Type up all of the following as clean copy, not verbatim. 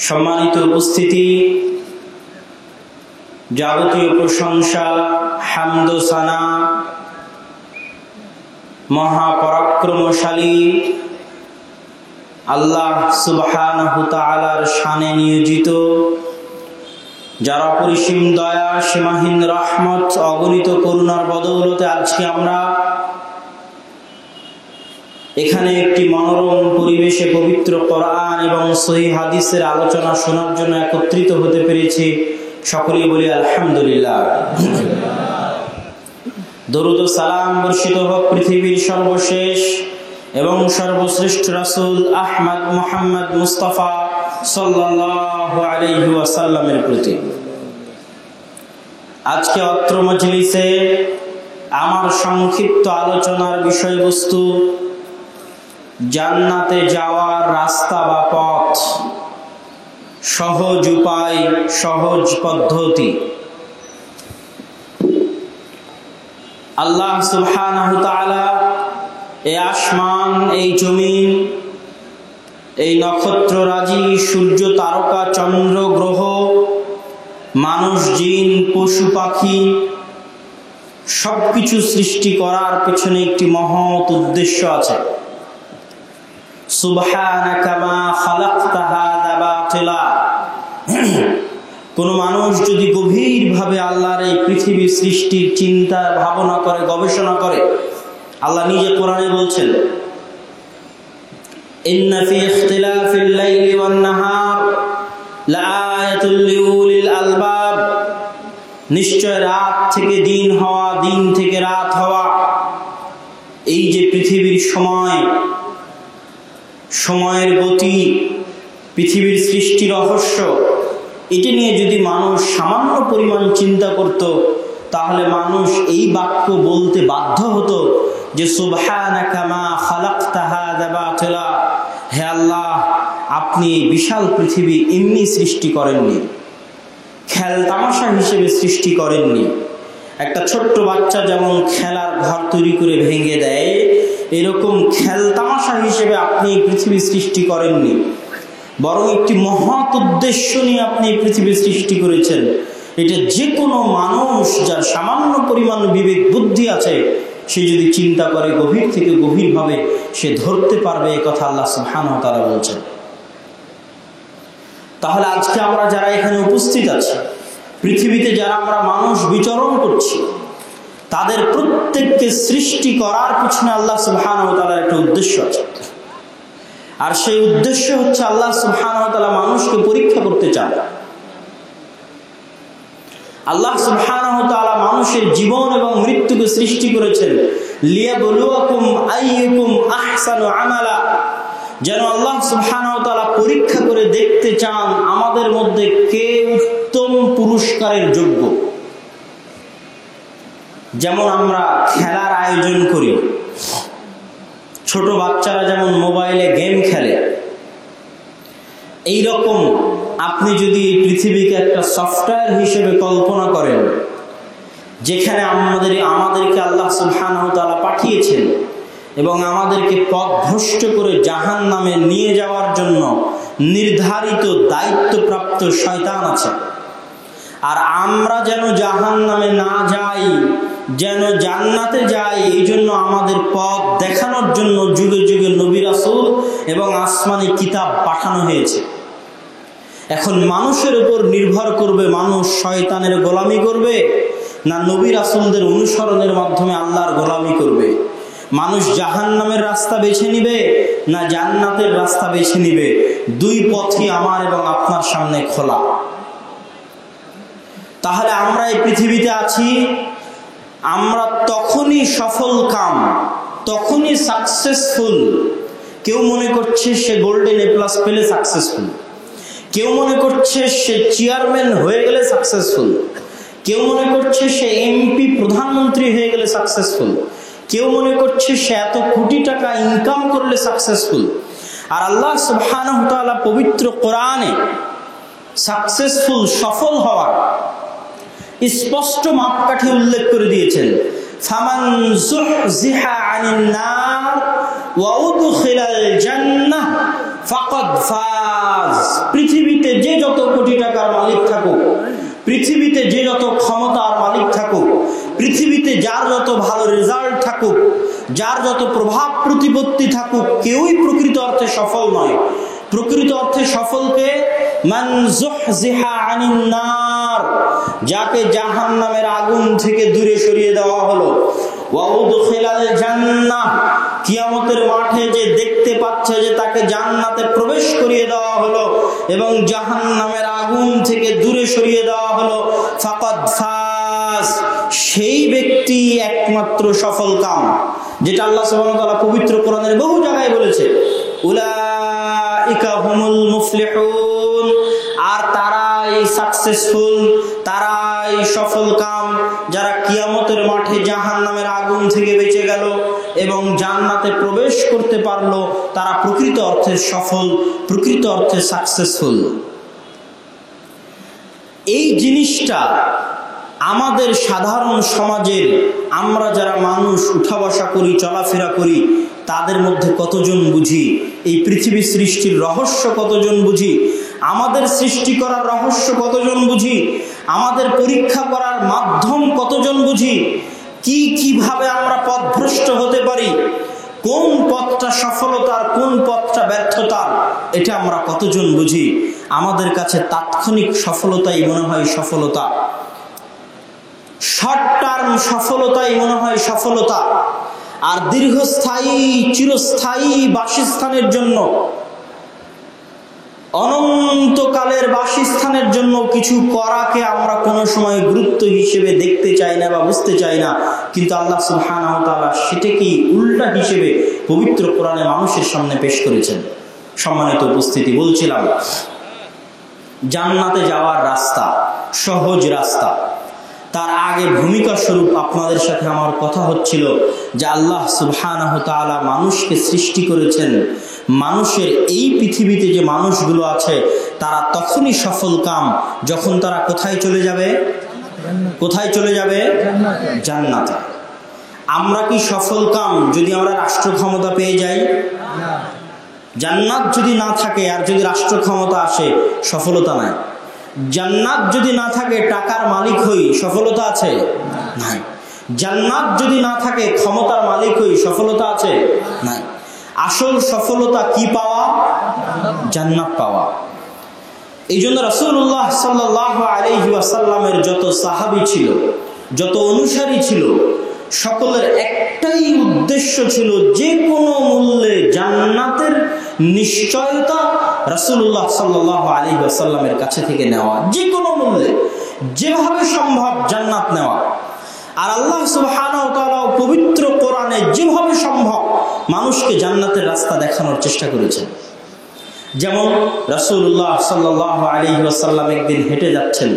সম্মানিত উপস্থিতি, যাবতীয় প্রশংসা, হামদ ও সানা মহাপরাক্রমশালী আল্লাহ সুবহানাহু তাআলার শানে নিয়োজিত, যার অপরিসীম দয়া, সীমাহীন রহমত, অগণিত করুণার বদৌলতে আজকে আমরা এখানে একটি মনোরম পরিবেশে পবিত্র কোরআন এবং সহিহ হাদিসের আলোচনা শোনার জন্য একত্রিত হতে পেরেছি। সকলেই বলি আলহামদুলিল্লাহ। দরুদ ও সালাম বর্ষিত হোক পৃথিবীর সর্বশেষ এবং সর্বশ্রেষ্ঠ রাসূল আহমদ মুহাম্মদ মুস্তাফা সাল্লাল্লাহু আলাইহি ওয়াসাল্লামের প্রতি। আজকে অত্র মজলিসে আমার সংক্ষিপ্ত আলোচনার বিষয়বস্তু জান্নাতে যাওয়ার রাস্তা বা পথ, সহজ উপায়, সহজ পদ্ধতি। আল্লাহ সুবহানাহু তাআলা এই আসমান, এই জমিন, এই নক্ষত্ররাজি, সূর্য, তারকা, চন্দ্র, গ্রহ, মানুষ, জিন, পশু পাখি সবকিছু সৃষ্টি করার পেছনে একটি মহৎ উদ্দেশ্য আছে। সুবহানাকা মা খালাকতা হাযা বাতিলা। কোন মানুষ যদি গভীরভাবে আল্লাহর এই পৃথিবী সৃষ্টির চিন্তা ভাবনা করে, গবেষণা করে, আল্লাহ নিজে কোরআনে বলছেন, ইন্না ফি ইখতিলাফিল লাইলি ওয়ান নাহার লাআয়াতুল লিউলিল আলবাব। নিশ্চয় রাত থেকে দিন হওয়া, দিন থেকে রাত হওয়া, এই যে পৃথিবীর সময়ের গতি, পৃথিবীর সৃষ্টি রহস্য, এটি নিয়ে যদি মানুষ সামান্য পরিমাণ চিন্তা করত, তাহলে মানুষ এই বাক্য বলতে বাধ্য হতো যে সুবহানাকা মা খালাকতা হাযা বাতিলা। হে আল্লাহ, আপনি এই বিশাল পৃথিবী এমনি সৃষ্টি করেননি, খেল তামাশা হিসেবে সৃষ্টি করেননি। একটা ছোট্ট বাচ্চা যেমন খেলার ঘর তৈরি করে ভেঙে দেয়, এরকম খেল তামাশা হিসেবে আপনি এই পৃথিবী সৃষ্টি করেননি, বরং একটি মহৎ উদ্দেশ্য নিয়ে আপনি এই পৃথিবী সৃষ্টি করেছেন। এটা যে কোনো মানুষ যার সামান্য পরিমাণ বিবেক বুদ্ধি আছে, সে যদি চিন্তা করে গভীর থেকে গভীরভাবে, সে ধরতে পারবে। এই কথা আল্লাহ সুবহানাহু ওয়া তাআলা বলছেন। তাহলে আজকে আমরা যারা এখানে উপস্থিত আছি, পৃথিবীতে যারা আমরা মানুষ বিচরণ করছি, তাদের প্রত্যেককে সৃষ্টি করার পিছনে আল্লাহ সুবহানাহু ওয়া তাআলার একটা উদ্দেশ্য আছে। আর সেই উদ্দেশ্য হচ্ছে আল্লাহ সুবহানাহু ওয়া তাআলা মানুষকে পরীক্ষা করতে চান। আল্লাহ সুবহানাহু ওয়া তাআলা মানুষের জীবন এবং মৃত্যুকে সৃষ্টি করেছেন লিয়াবলুয়াকুম আইয়ুকুম আহসানু আমালা, যেন আল্লাহ সুবহানাহু ওয়া তাআলা পরীক্ষা করে দেখতে চান আমাদের মধ্যে কে উত্তম পুরস্কারের যোগ্য। যেমন আমরা খেলার আয়োজন করি, ছোট বাচ্চারা যেমন মোবাইলে গেম খেলে, এই রকম আপনি যদি এই পৃথিবীকে একটা সফটওয়্যার হিসেবে কল্পনা করেন, যেখানে আমাদেরকে আল্লাহ সুবহানাহু ওয়া তাআলা পাঠিয়েছেন এবং আমাদেরকে পথভ্রষ্ট করে জাহান্নামে নিয়ে যাওয়ার জন্য নির্ধারিত দায়িত্বপ্রাপ্ত শয়তান আছে। আর আমরা যেন জাহান্নামে না যাই, যেন জান্নাতে যাই, এই জন্য আমাদের পথ দেখানোর জন্য যুগে যুগে নবী রাসূল এবং আসমানি কিতাব পাঠানো হয়েছে। এখন মানুষের উপর নির্ভর করবে, মানুষ শয়তানের গোলামি করবে না নবী রাসূলদের অনুসরণের মাধ্যমে আল্লাহর গোলামি করবে। মানুষ জাহান্নামের রাস্তা বেছে নিবে না জান্নাতের রাস্তা বেছে নিবে। দুই পথই আমার এবং আপনার সামনে খোলা। তাহলে আমরা এই পৃথিবীতে আছি, আমরা তখনই সফল কাম, তখনই সাকসেসফুল। কেউ মনে করছে সে গোল্ডেন এ প্লাস পেলে সাকসেসফুল, কেউ মনে করছে সে চেয়ারম্যান হয়ে গেলে সাকসেসফুল, কেউ মনে করছে সে এমপি প্রধানমন্ত্রী হয়ে গেলে সাকসেসফুল, কেউ মনে করছে সে এত কোটি টাকা ইনকাম করলে সাকসেসফুল। আর আল্লাহ সুবহানাহু ওয়া তাআলা পবিত্র কোরআনে সাকসেসফুল, সফল হওয়ার স্পষ্ট মাপকাঠি উল্লেখ করে দিয়েছেন। ফামান যুহজিহা আনিন নার ওয়া উদখিলাল জান্নাহ ফাকাদ ফাজ। পৃথিবীতে কোটি টাকার মালিক থাকুক, পৃথিবীতে যে যত ক্ষমতার মালিক থাকুক, পৃথিবীতে যার যত ভালো রেজাল্ট থাকুক, যার যত প্রভাব প্রতিপত্তি থাকুক, কেউই প্রকৃত অর্থে সফল নয়। প্রকৃত অর্থে সফলকে মান যুহজিহা আনিন নার, যাকে জাহান্নামের আগুন থেকে দূরে সরিয়ে দেওয়া হলো, ওয়া উদখিলাল জান্নাহ, কিয়ামতের মাঠে যে দেখতে পাচ্ছে যে তাকে জান্নাতে প্রবেশ করিয়ে দেওয়া হলো এবং জাহান্নামের আগুন থেকে দূরে সরিয়ে দেওয়া হলো, ফাকাদ ফাজ, সেই ব্যক্তি একমাত্র সফলকাম। যেটা আল্লাহ সুবহানাহু ওয়া তাআলা পবিত্র কোরআনের বহু জায়গায় বলেছে, উলাইকা হুমুল মুফলিহুন, আর তারাই সাকসেসফুল, তারাই সফলকাম, যারা কিয়ামতের মাঠে জাহান্নামের আগুন থেকে বেঁচে গেল এবং জান্নাতে প্রবেশ করতে পারলো, তারা প্রকৃত অর্থে সফল, প্রকৃত অর্থে সাকসেসফুল। এই জিনিসটা আমাদের সাধারণ সমাজের আমরা যারা মানুষ উঠা বসা করি, চলাফেরা করি, তাদের মধ্যে কতজন বুঝি? এই পৃথিবী সৃষ্টির রহস্য কতজন বুঝি? আমাদের সৃষ্টি করার রহস্য কতজন বুঝি? আমাদের পরীক্ষা করার মাধ্যম কতজন বুঝি? কিভাবে আমরা পথভ্রষ্ট হতে পারি, কোন পথটা সফলতার, কোন পথটা ব্যর্থতার, এটা আমরা কতজন বুঝি? আমাদের কাছে তাৎক্ষণিক সফলতাই মনে হয় সফলতা, শর্ট টার্ম সফলতাই মনে হয় সফলতা, আর দীর্ঘস্থায়ী চিরস্থায়ী বাসস্থানের জন্য, অনন্তকালের বাসস্থানের জন্য কিছু করাকে আমরা কোনো সময় গুরুত্ব হিসেবে দেখতে চাই না বা বুঝতে চাই না। কিন্তু আল্লাহ সুবহানাহু ওয়া তাআলা সেটাকেই উল্টা হিসেবে পবিত্র কোরআনে মানুষের সামনে পেশ করেছেন। সম্মানিত উপস্থিতি, বলছিলাম জান্নাতে যাওয়ার রাস্তা, সহজ রাস্তা। তার আগে ভূমিকা স্বরূপ আপনাদের সাথে আমার কথা হচ্ছিল যে আল্লাহ সুবহানাহু ওয়া তাআলা মানুষকে সৃষ্টি করেছেন। মানুষের এই পৃথিবীতে যে মানুষগুলো আছে তারা তখনই সফলকাম যখন তারা কোথায় চলে যাবে? কোথায় চলে যাবে? জান্নাতে। আমরা কি সফলকাম যদি আমরা রাষ্ট্র ক্ষমতা পেয়ে যাই? জান্নাত যদি না থাকে আর যদি রাষ্ট্র ক্ষমতা আসে, সফলতা নাই। জান্নাত যদি না থাকে টাকার মালিক হই, সফলতা আছে? নাই। জান্নাত যদি না থাকে ক্ষমতার মালিক হই, সফলতা আছে? নাই। আসল সফলতা কি পাওয়া? জান্নাত পাওয়া। এই জন্য রাসূলুল্লাহ সাল্লাল্লাহু আলাইহি ওয়াসাল্লামের যত সাহাবী ছিল, যত অনুসারী ছিল, সকলের একটাই উদ্দেশ্য ছিল যে কোনো মূল্যে জান্নাতের নিশ্চয়তা রাসূলুল্লাহ সাল্লাল্লাহু আলাইহি ওয়াসাল্লামের কাছে থেকে নেওয়া, যে কোনো মূল্যে, যেভাবে সম্ভব জান্নাত নেওয়া। আর আল্লাহ সুবহানাহু ওয়া তাআলা পবিত্র কোরআনে যেভাবে সম্ভব মানুষকে জান্নাতের রাস্তা দেখানোর চেষ্টা করেছেন। যেমন রাসূলুল্লাহ সাল্লাল্লাহু আলাইহি ওয়াসাল্লাম একদিন হেঁটে যাচ্ছেন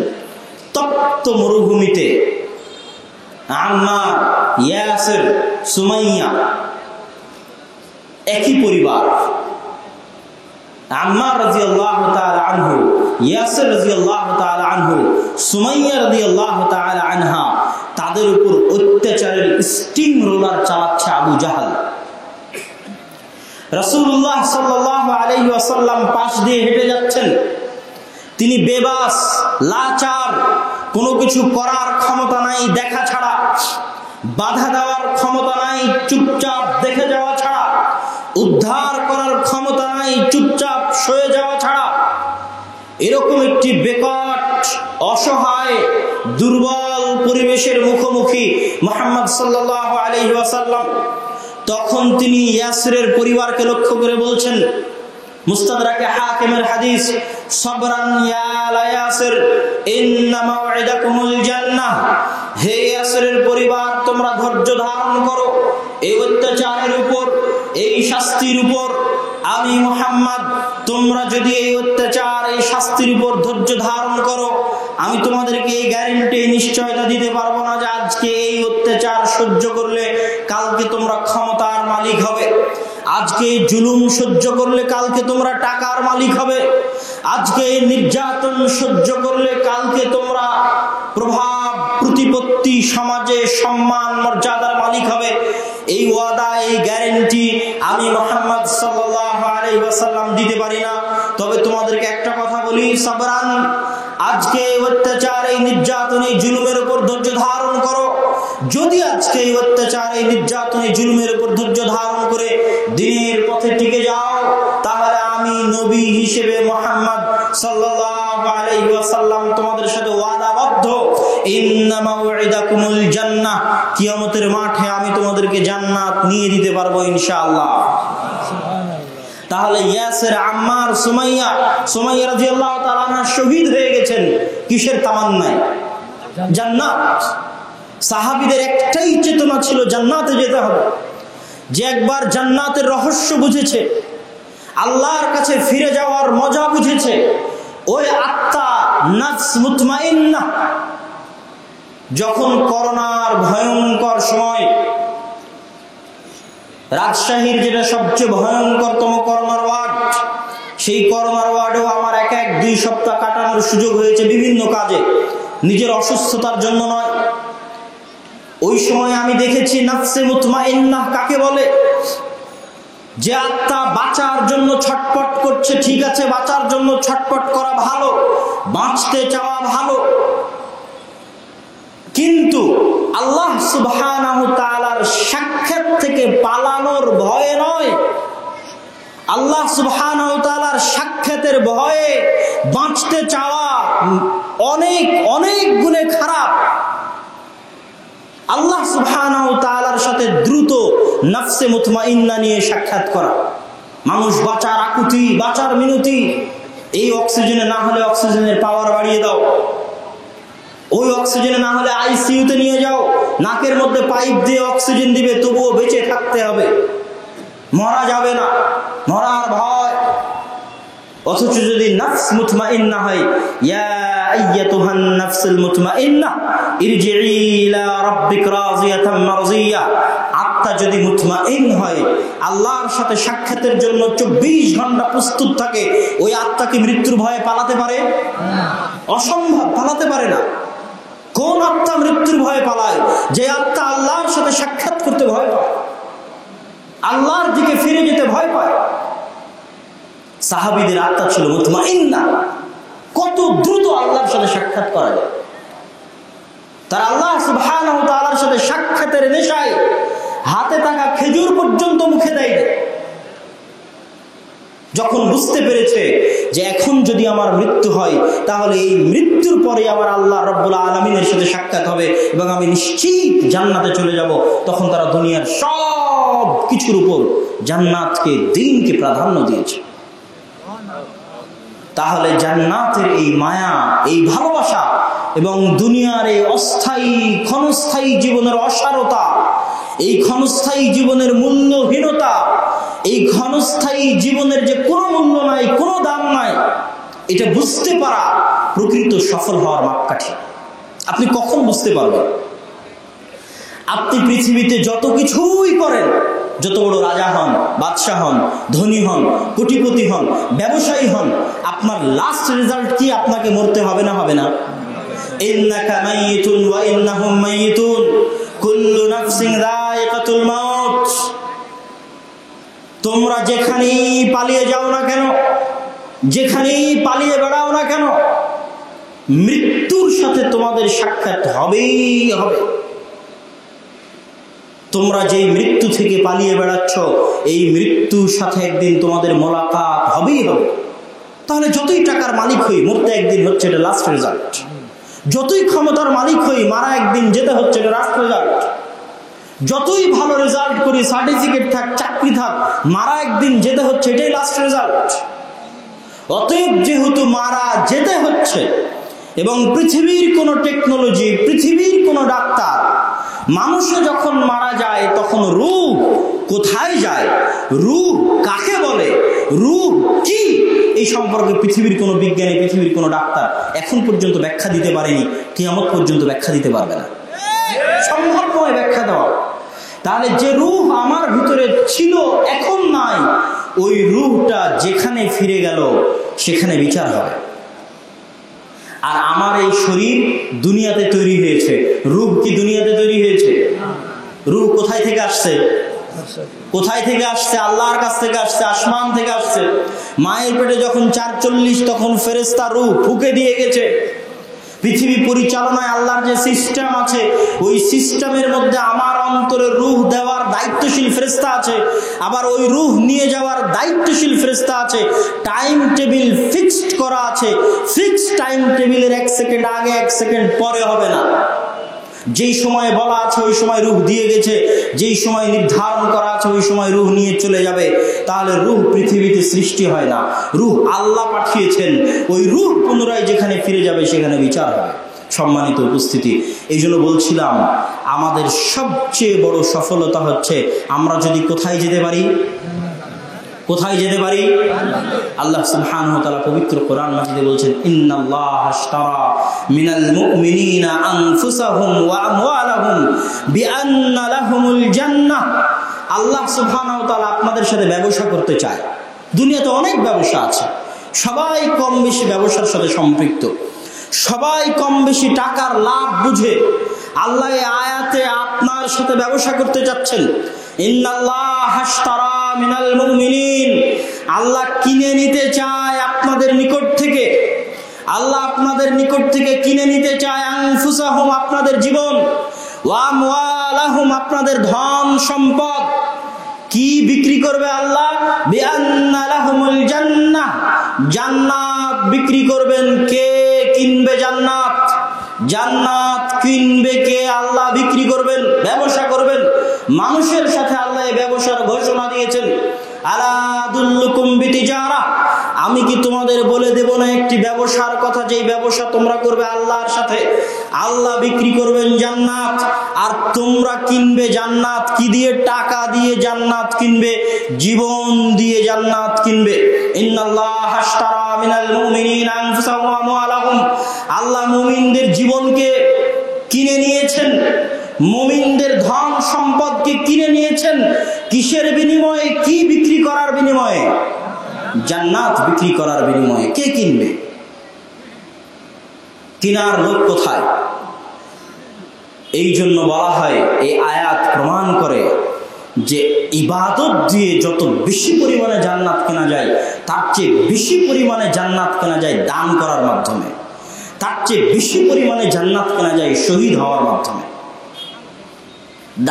তপ্ত মরুভূমিতে। আম্মার, ইয়াসির, সুমাইয়া একই পরিবার। আম্মার রাদিয়াল্লাহু তাআলা আনহু, ইয়াসির রাদিয়াল্লাহু তাআলা আনহু, সুমাইয়া রাদিয়াল্লাহু তাআলা আনহা, তাদের উপর অত্যাচারের স্টিম রোলার চালাচ্ছে আবু জাহাল। রাসূলুল্লাহ সাল্লাল্লাহু আলাইহি ওয়াসাল্লাম পাশ দিয়ে হেঁটে যাচ্ছেন। তিনি বেবাস, লাচার, কোনো কিছু করার ক্ষমতা নাই দেখা ছাড়া, বাধা দেওয়ার ক্ষমতা নাই চুপচাপ দেখে যাওয়া ছাড়া, উদ্ধার করার ক্ষমতা নাই চুপচাপ সয়ে যাওয়া ছাড়া। এরকম একটি বেকট, অসহায়, দুর্বল পরিবেশের মুখোমুখি মুহাম্মদ সাল্লাল্লাহু আলাইহি ওয়াসাল্লাম। তখন তিনি ইয়াসিরের পরিবারকে লক্ষ্য করে বলছেন, মুস্তাদরাকে হাকিমের হাদিস, সাবরান ইয়া ইয়াসির ইন্না মাওইদাকুমুল জান্নাহ, হে ইয়াসিরের পরিবার তোমরা ধৈর্য ধারণ করো এই অত্যাচারের উপর, এই শাস্তির উপর। আমি মুহাম্মদ, তোমরা যদি এই অত্যাচার, এই শাস্তির উপর ধৈর্য ধারণ করো, আমি তোমাদেরকে এই গ্যারান্টি, নিশ্চয়তা দিতে পারবো না যে আজকে এই অত্যাচার সহ্য করলে কালকে তোমরা ক্ষমতার মালিক হবে, আজকে জুলুম সহ্য করলে কালকে তোমরা টাকার মালিক হবে, আজকে নির্যাতন সহ্য করলে কালকে তোমরা প্রভাব প্রতিপত্তি, সমাজে সম্মান মর্যাদার মালিক হবে। এই ওয়াদা, এই গ্যারান্টি আমি মুহাম্মদ সাল্লাল্লাহু আলাইহি ওয়াসাল্লাম দিতে পারি না, তবে তোমাদেরকে একটা কথা বলি, সাবরান, আজকে এই অত্যাচার, এই নির্যাতন, এই জুলুমের উপর ধৈর্য ধারণ করো। যদি আজকে এই অত্যাচার, এই নির্যাতন, এই জুলুমের উপর ধৈর্য ধারণ করে দিনের পথে টিকে যাও, তাহলে আমি নবী হিসেবে মুহাম্মদ সাল্লাল্লাহু আলাইহি ওয়াসাল্লাম তোমাদের সাথে ওয়াদাবদ্ধ, ইন্না মাউইদাকুমুল জান্নাহ, কিয়ামতের মাঠে আমি তোমাদেরকে জান্নাত নিয়ে দিতে পারবো ইনশাআল্লাহ। তাহলে ইয়াসির, আম্মার, সুমাইয়া রাদিয়াল্লাহু তাআলা আনহা শহীদ হয়ে গেছেন কিসের তামান্নায়? জান্নাত। সাহাবীদের একটাই চেতনা ছিল জান্নাতে যেতে হবে। যে একবার জান্নাতের রহস্য বুঝেছে, আল্লাহর কাছে ফিরে যাওয়ার মজা বুঝেছে, ওই আত্মা নফস মুতমাইন্নাহ যখন করোনার ভয়ঙ্কর সময়, রাজশাহীর যেটা সবচেয়ে ভয়ঙ্করতম করোনার ওয়ার্ড, সেই করোনার ওয়ার্ডেও আমার এক 2 সপ্তাহ কাটানোর সুযোগ হয়েছে বিভিন্ন কাজে, নিজের অসুস্থতার জন্য নয়। ওই সময় আমি দেখেছি নফসে মুতমাইন্নাহ কাকে বলে। যে আত্মা বাঁচার জন্য ছটপট করছে, ঠিক আছে, বাঁচার জন্য ছটপট করা ভালো, বাঁচতে চাওয়া ভালো, কিন্তু আল্লাহ সুবহানাহু তাআলার সাক্ষাৎ থেকে পালানোর ভয়ে নয়, আল্লাহ সুবহানাহু তাআলার সাক্ষাতের ভয়ে বাঁচতে চাওয়া অনেক অনেক গুণে খারাপ। আল্লাহ সুবহানাহু তাআলার সাথে দ্রুত নফসে মুতমাইন্না নিয়ে সাক্ষাৎ করা, মানুষ বাঁচার আকুতি, বাঁচার মিনতি, এই অক্সিজেনে না হলে অক্সিজেনের পাওয়ার বাড়িয়ে দাও, ওই অক্সিজেনে না হলে আইসিইউতে নিয়ে যাও, নাকের মধ্যে পাইপ দিয়ে অক্সিজেন দিবে, তবুও বেঁচে থাকতে হবে, মরা যাবে না, মরার ভয়। অথচ যদি নফস মুতমাইন্না হয়, ইয়া আইয়াতুহান নফসুল মুতমাইন্না ইরজিই ইলা রাব্বিক রাযিয়াতাম মারযিয়া, আত্মা যদি মুতমাইন হয়, আল্লাহর সাথে সাক্ষাতের জন্য 24 ঘন্টা প্রস্তুত থাকে, ওই আত্মা কি মৃত্যুর ভয়ে পালাতে পারে? অসম্ভব, পালাতে পারে না। কোন আত্মা মৃত্যুর ভয়ে পালায়? যে আত্মা আল্লাহর সাথে সাক্ষাৎ করতে ভয় পায়, আল্লাহর দিকে ফিরে যেতে ভয় পায়। সাহাবীদের আত্মা ছিল মুতমাইন্না, কত দ্রুত আল্লাহর সাথে সাক্ষাৎ করা যায়। তারা আল্লাহ সুবহানাহু ওয়া তাআলার সাথে সাক্ষাতের নেশায় হাতে থাকা খেজুর পর্যন্ত মুখে দেয়। যখন বুঝতে পেরেছে যে এখন যদি আমার মৃত্যু হয়, তাহলে এই মৃত্যুর পরে আমার আল্লাহ রাব্বুল আলামিনের সাথে সাক্ষাৎ হবে এবং আমি নিশ্চিত জান্নাতে চলে যাব, তখন তারা দুনিয়ার সব কিছুর উপর জান্নাতকে, দ্বীনকে প্রাধান্য দিয়েছে। তাহলে জান্নাতের এই মায়া, এই ভালোবাসা এবং দুনিয়ার এই অস্থায়ী ক্ষণস্থায়ী জীবনের অসারতা, এই ক্ষণস্থায়ী জীবনের মূল্যহীনতা, এই ক্ষণস্থায়ী জীবনের যে কোনো মূল্য নাই, কোনো দাম নাই, এটা বুঝতে পারা প্রকৃত সফল হওয়ার মাপকাঠি। আপনি কখন বুঝতে পারবেন? আপনি পৃথিবীতে যত কিছুই করেন, যত বড় রাজা হন, বাদশাহ হন, ধনী হন, কোটিপতি হন, ব্যবসায়ী হন, আপনার লাস্ট রেজাল্ট কি? আপনাকে মরতে হবে না? হবে না? ইন্নাকা মাইয়িতুন ওয়া ইন্নাহুম মাইয়িতুন, কুল্লু নাফসিন যায়িকাতুল মাউত। তোমরা যেখানেই পালিয়ে যাও না কেন, যেখানেই পালিয়ে বেড়াও না কেন, মৃত্যুর সাথে তোমাদের সাক্ষাৎ হবেই হবে। তোমরা যেই মৃত্যু থেকে পালিয়ে বেড়াচ্ছ, এই মৃত্যুর সাথে একদিন তোমাদের মোলাকাত হবেই হবে। তাহলে যতই টাকার মালিক হই, মরতে একদিন হচ্ছে, এটা লাস্ট রেজাল্ট। যতই ক্ষমতার মালিক হই, মারা একদিন যেতে হচ্ছে, এটা লাস্ট রেজাল্ট। যতই ভালো রেজাল্ট করি, সার্টিফিকেট থাক, চাকরি থাক, মারা একদিন যেতে হচ্ছে, এটাই লাস্ট রেজাল্ট। অতএব যেহেতু মারা যেতে হচ্ছে, এবং পৃথিবীর কোনো টেকনোলজি, পৃথিবীর কোনো ডাক্তার, মানুষও যখন মারা যায় তখন রূহ কোথায় যায়, রূহ কাকে বলে, রূহ কি, এই সম্পর্কে পৃথিবীর কোনো বিজ্ঞানী, পৃথিবীর কোনো ডাক্তার এখন পর্যন্ত ব্যাখ্যা দিতে পারেনি, কিয়ামত পর্যন্ত ব্যাখ্যা দিতে পারবে না। সম্ভব নয় ব্যাখ্যা দেওয়া। তাহলে যে রূহ আমার ভিতরে ছিল, এখন নাই, ওই রূহটা যেখানে ফিরে গেল সেখানে বিচার হবে। আর আমার এই শরীর দুনিয়াতে তৈরি হয়েছে, রূহ কি দুনিয়াতে তৈরি হয়েছে? রূহ কোথায় থেকে আসছে? কোথায় থেকে আসছে? আল্লাহর কাছ থেকে আসছে, আসমান থেকে আসছে। মায়ের পেটে যখন ৪৪ তখন ফেরেশতা রূহ ফুঁকে দিয়ে গেছে। পৃথিবী পরিচালনায় আল্লাহর যে সিস্টেম আছে, ওই সিস্টেমের মধ্যে আমার অন্তরে রূহ দেওয়ার দায়িত্বশীল ফেরেশতা আছে, আবার ওই রূহ নিয়ে যাওয়ার দায়িত্বশীল ফেরেশতা আছে। টাইম টেবিল ফিক্সড করা আছে, ফিক্সড টাইম টেবিলের 1 সেকেন্ড আগে 1 সেকেন্ড পরে হবে না। যেই সময় বলা আছে ওই সময় রূহ দিয়ে গেছে, যেই সময় নির্ধারণ করা আছে ওই সময় রূহ নিয়ে চলে যাবে। তাহলে রূহ পৃথিবীতে সৃষ্টি হয় না, রূহ আল্লাহ পাঠিয়েছেন। ওই রূহ পুনরায় যেখানে ফিরে যাবে সেখানে বিচার হবে। সম্মানিত উপস্থিতি, এই জন্য বলছিলাম আমাদের সবচেয়ে বড় সফলতা হচ্ছে আমরা যদি কোথায় যেতে পারি, কোথায় যেতে পারি? আল্লাহ সুবহানাহু ওয়া তাআলা পবিত্র কোরআন মাজিদে বলছেন, ইন্নাল্লাহা আশতারা মিনাল মুমিনিনা আনফুসাহুম ওয়া আমওয়ালাহুম বিআন্না লাহুমুল জান্নাহ। আল্লাহ সুবহানাহু ওয়া তাআলা আপনাদের সাথে ব্যবসা করতে চায়। দুনিয়াতে অনেক ব্যবসা আছে, সবাই কম বেশি ব্যবসার সাথে সম্পৃক্ত, সবাই কম বেশি টাকার লাভ বুঝে। আল্লাহ এই আয়াতে আপনার সাথে ব্যবসা করতে যাচ্ছেন। ইন্নাল্লাহা আশতারা মিনাল মুমিনিন, আল্লাহ কিনে নিতে চায় আপনাদের নিকট থেকে, আল্লাহ আপনাদের নিকট থেকে কিনে নিতে চায় আনফুসাহুম, আপনাদের জীবন, ওয়া আমওয়ালাহুম, আপনাদের ধন সম্পদ। কি বিক্রি করবে আল্লাহ? বিআন্না লাহুমুল জান্নাহ, জান্নাত বিক্রি করবেন। কে কিনবে জান্নাত? জান্নাত কিনবে কে? আল্লাহ বিক্রি করবেন, ব্যবসা করবেন। মানুষের সাথে আল্লাহ ব্যবসার ঘোষণা দিয়েছেন। আলা আদুল্লুকুম বিতিজারা, আমি কি তোমাদের বলে দেব না একটি ব্যবসার কথা, যেই ব্যবসা তোমরা করবে আল্লাহর সাথে? আল্লাহ বিক্রি করবেন জান্নাত, আর তোমরা কিনবে জান্নাত। কি দিয়ে? টাকা দিয়ে জান্নাত কিনবে, জীবন দিয়ে জান্নাত কিনবে। ইন্নাল্লাহা আশতারা মিনাল মুমিনিনা আনফুসাহুম ওয়া আমওয়ালাহুম, আল্লাহ মুমিনদের জীবনকে কিনে নিয়েছেন, মুমিনদের ধন সম্পদকে কিনে নিয়েছেন। কিসের বিনিময়ে? কি বিক্রি করার বিনিময়ে? জান্নাত বিক্রি করার বিনিময়ে। কে কিনবে? কিনার লোক কোথায়? এই জন্য বলা হয়, এই আয়াত প্রমাণ করে যে ইবাদত দিয়ে যত বেশি পরিমাণে জান্নাত কেনা যায়, তার চেয়ে বেশি পরিমাণে জান্নাত কেনা যায় দান করার মাধ্যমে, তার চেয়ে বেশি পরিমাণে জান্নাত কেনা যায় শহীদ হওয়ার মাধ্যমে।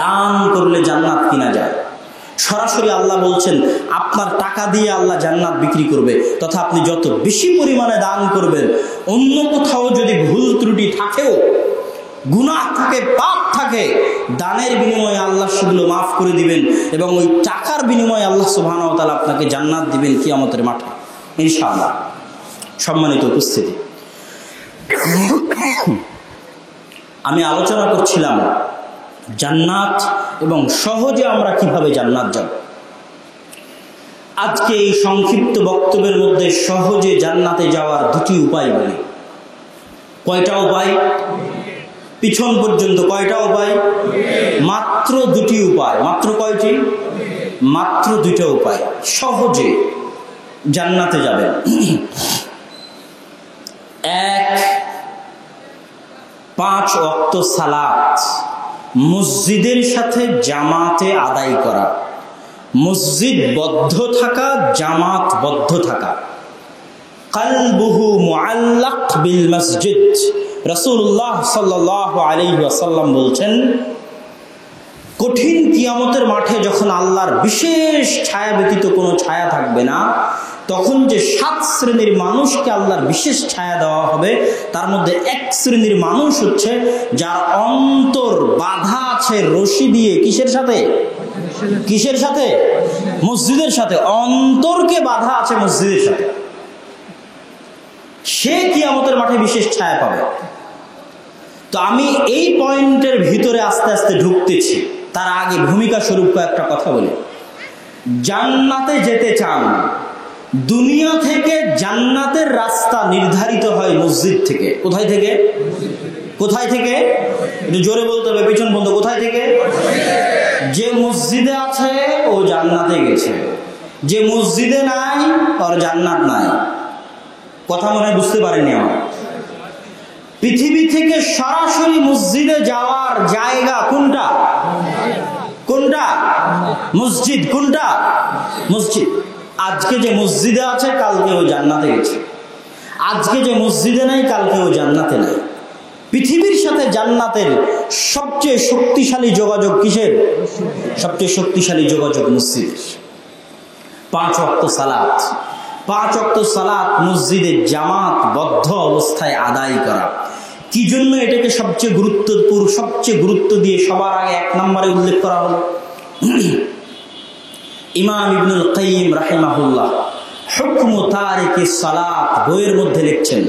দান করলে জান্নাত কিনা যায়। সরাসরি আল্লাহ বলছেন আপনার টাকা দিয়ে আল্লাহ জান্নাত বিক্রি করবে, তথা আপনি যত বেশি পরিমাণে দান করবেন, অন্য কোথাও যদি ভুল ত্রুটি থাকেও, গুনাহ থাকে, পাপ থাকে, দানের বিনিময়ে আল্লাহ সেগুলো মাফ করে দিবেন, এবং ওই টাকার বিনিময়ে আল্লাহ সুবহানাহু ওয়া তাআলা আপনাকে জান্নাত দিবেন কিয়ামতের মাঠে ইনশাআল্লাহ। সম্মানিত উপস্থিতি, আমি আলোচনা করছিলাম জান্নাত এবং সহজে আমরা কিভাবে জান্নাত যাব। আজকে এই সংক্ষিপ্ত বক্তব্যের মধ্যে সহজে জান্নাতে যাওয়ার দুটি উপায় বলি। কয়টা উপায়? পিছন পর্যন্ত কয়টা উপায়? মাত্র দুটি উপায়। মাত্র কয়টি? মাত্র দুইটা উপায় সহজে জান্নাতে যাবেন। এক, 5 ওয়াক্ত সালাত মসজিদের সাথে জামাতে আদায় করা, মসজিদ বদ্ধ থাকা, জামাত বদ্ধ থাকা। কলবুহু মুআল্লাক বিল মসজিদ, রাসূলুল্লাহ সাল্লাল্লাহু আলাইহি ওয়াসাল্লাম বলছেন, কঠিন কিয়ামতের মাঠে যখন আল্লাহর বিশেষ ছায়া ব্যতীত কোনো ছায়া থাকবে না, তখন যে 7 শ্রেণীর মানুষকে আল্লাহর বিশেষ ছায়া দেওয়া হবে, তার মধ্যে এক শ্রেণীর মানুষ হচ্ছে যার অন্তর বাঁধা আছে রশি দিয়ে। কিসের সাথে? কিসের সাথে? মসজিদের সাথে। অন্তরকে বাঁধা আছে মসজিদের সাথে। সে কিয়ামতের মাঠে বিশেষ ছায়া পাবে। তো আমি এই পয়েন্টের ভিতরে আস্তে আস্তে ঢুকতেছি, তার আগে ভূমিকা স্বরূপ কয়েকটা কথা বলি। জান্নাতে যেতে চান, দুনিয়া থেকে জান্নাতের রাস্তা নির্ধারিত হয় মসজিদ থেকে। কোথায় থেকে? কোথায় থেকে? একটু জোরে বলতে হবে, পিছন বন্ধ। কোথায় থেকে? যে মসজিদে আছে ও জান্নাতে গেছে, যে মসজিদে নাই ওর জান্নাত নাই। কথা মনে হয় বুঝতে পারেনি আমার। পৃথিবী থেকে সরাসরি মসজিদে যাওয়ার জায়গা কোনটা? কোনটা? মসজিদ। কোনটা? মসজিদ। আজকে যে মসজিদে আছে কালকে ও জান্নাতে গেছে, আজকে যে মসজিদে নাই কালকে ও জান্নাতে নাই। পৃথিবীর সাথে জান্নাতের সবচেয়ে শক্তিশালী যোগাযোগ কিসের? সবচেয়ে শক্তিশালী যোগাযোগ মসজিদের। 5 ওয়াক্ত সালাত, 5 ওয়াক্ত সালাত মসজিদে জামাতবদ্ধ অবস্থায় আদায় করা। কি জন্য এটাকে সবচেয়ে গুরুত্বপূর্ণ, সবচেয়ে গুরুত্ব দিয়ে সবার আগে 1 নম্বরে উল্লেখ করা হলো? ইমাম ইবনুল কাইয়িম রাহিমাহুল্লাহ হুকমু তারিকিস সালাত বইয়ের মধ্যে লিখছেন,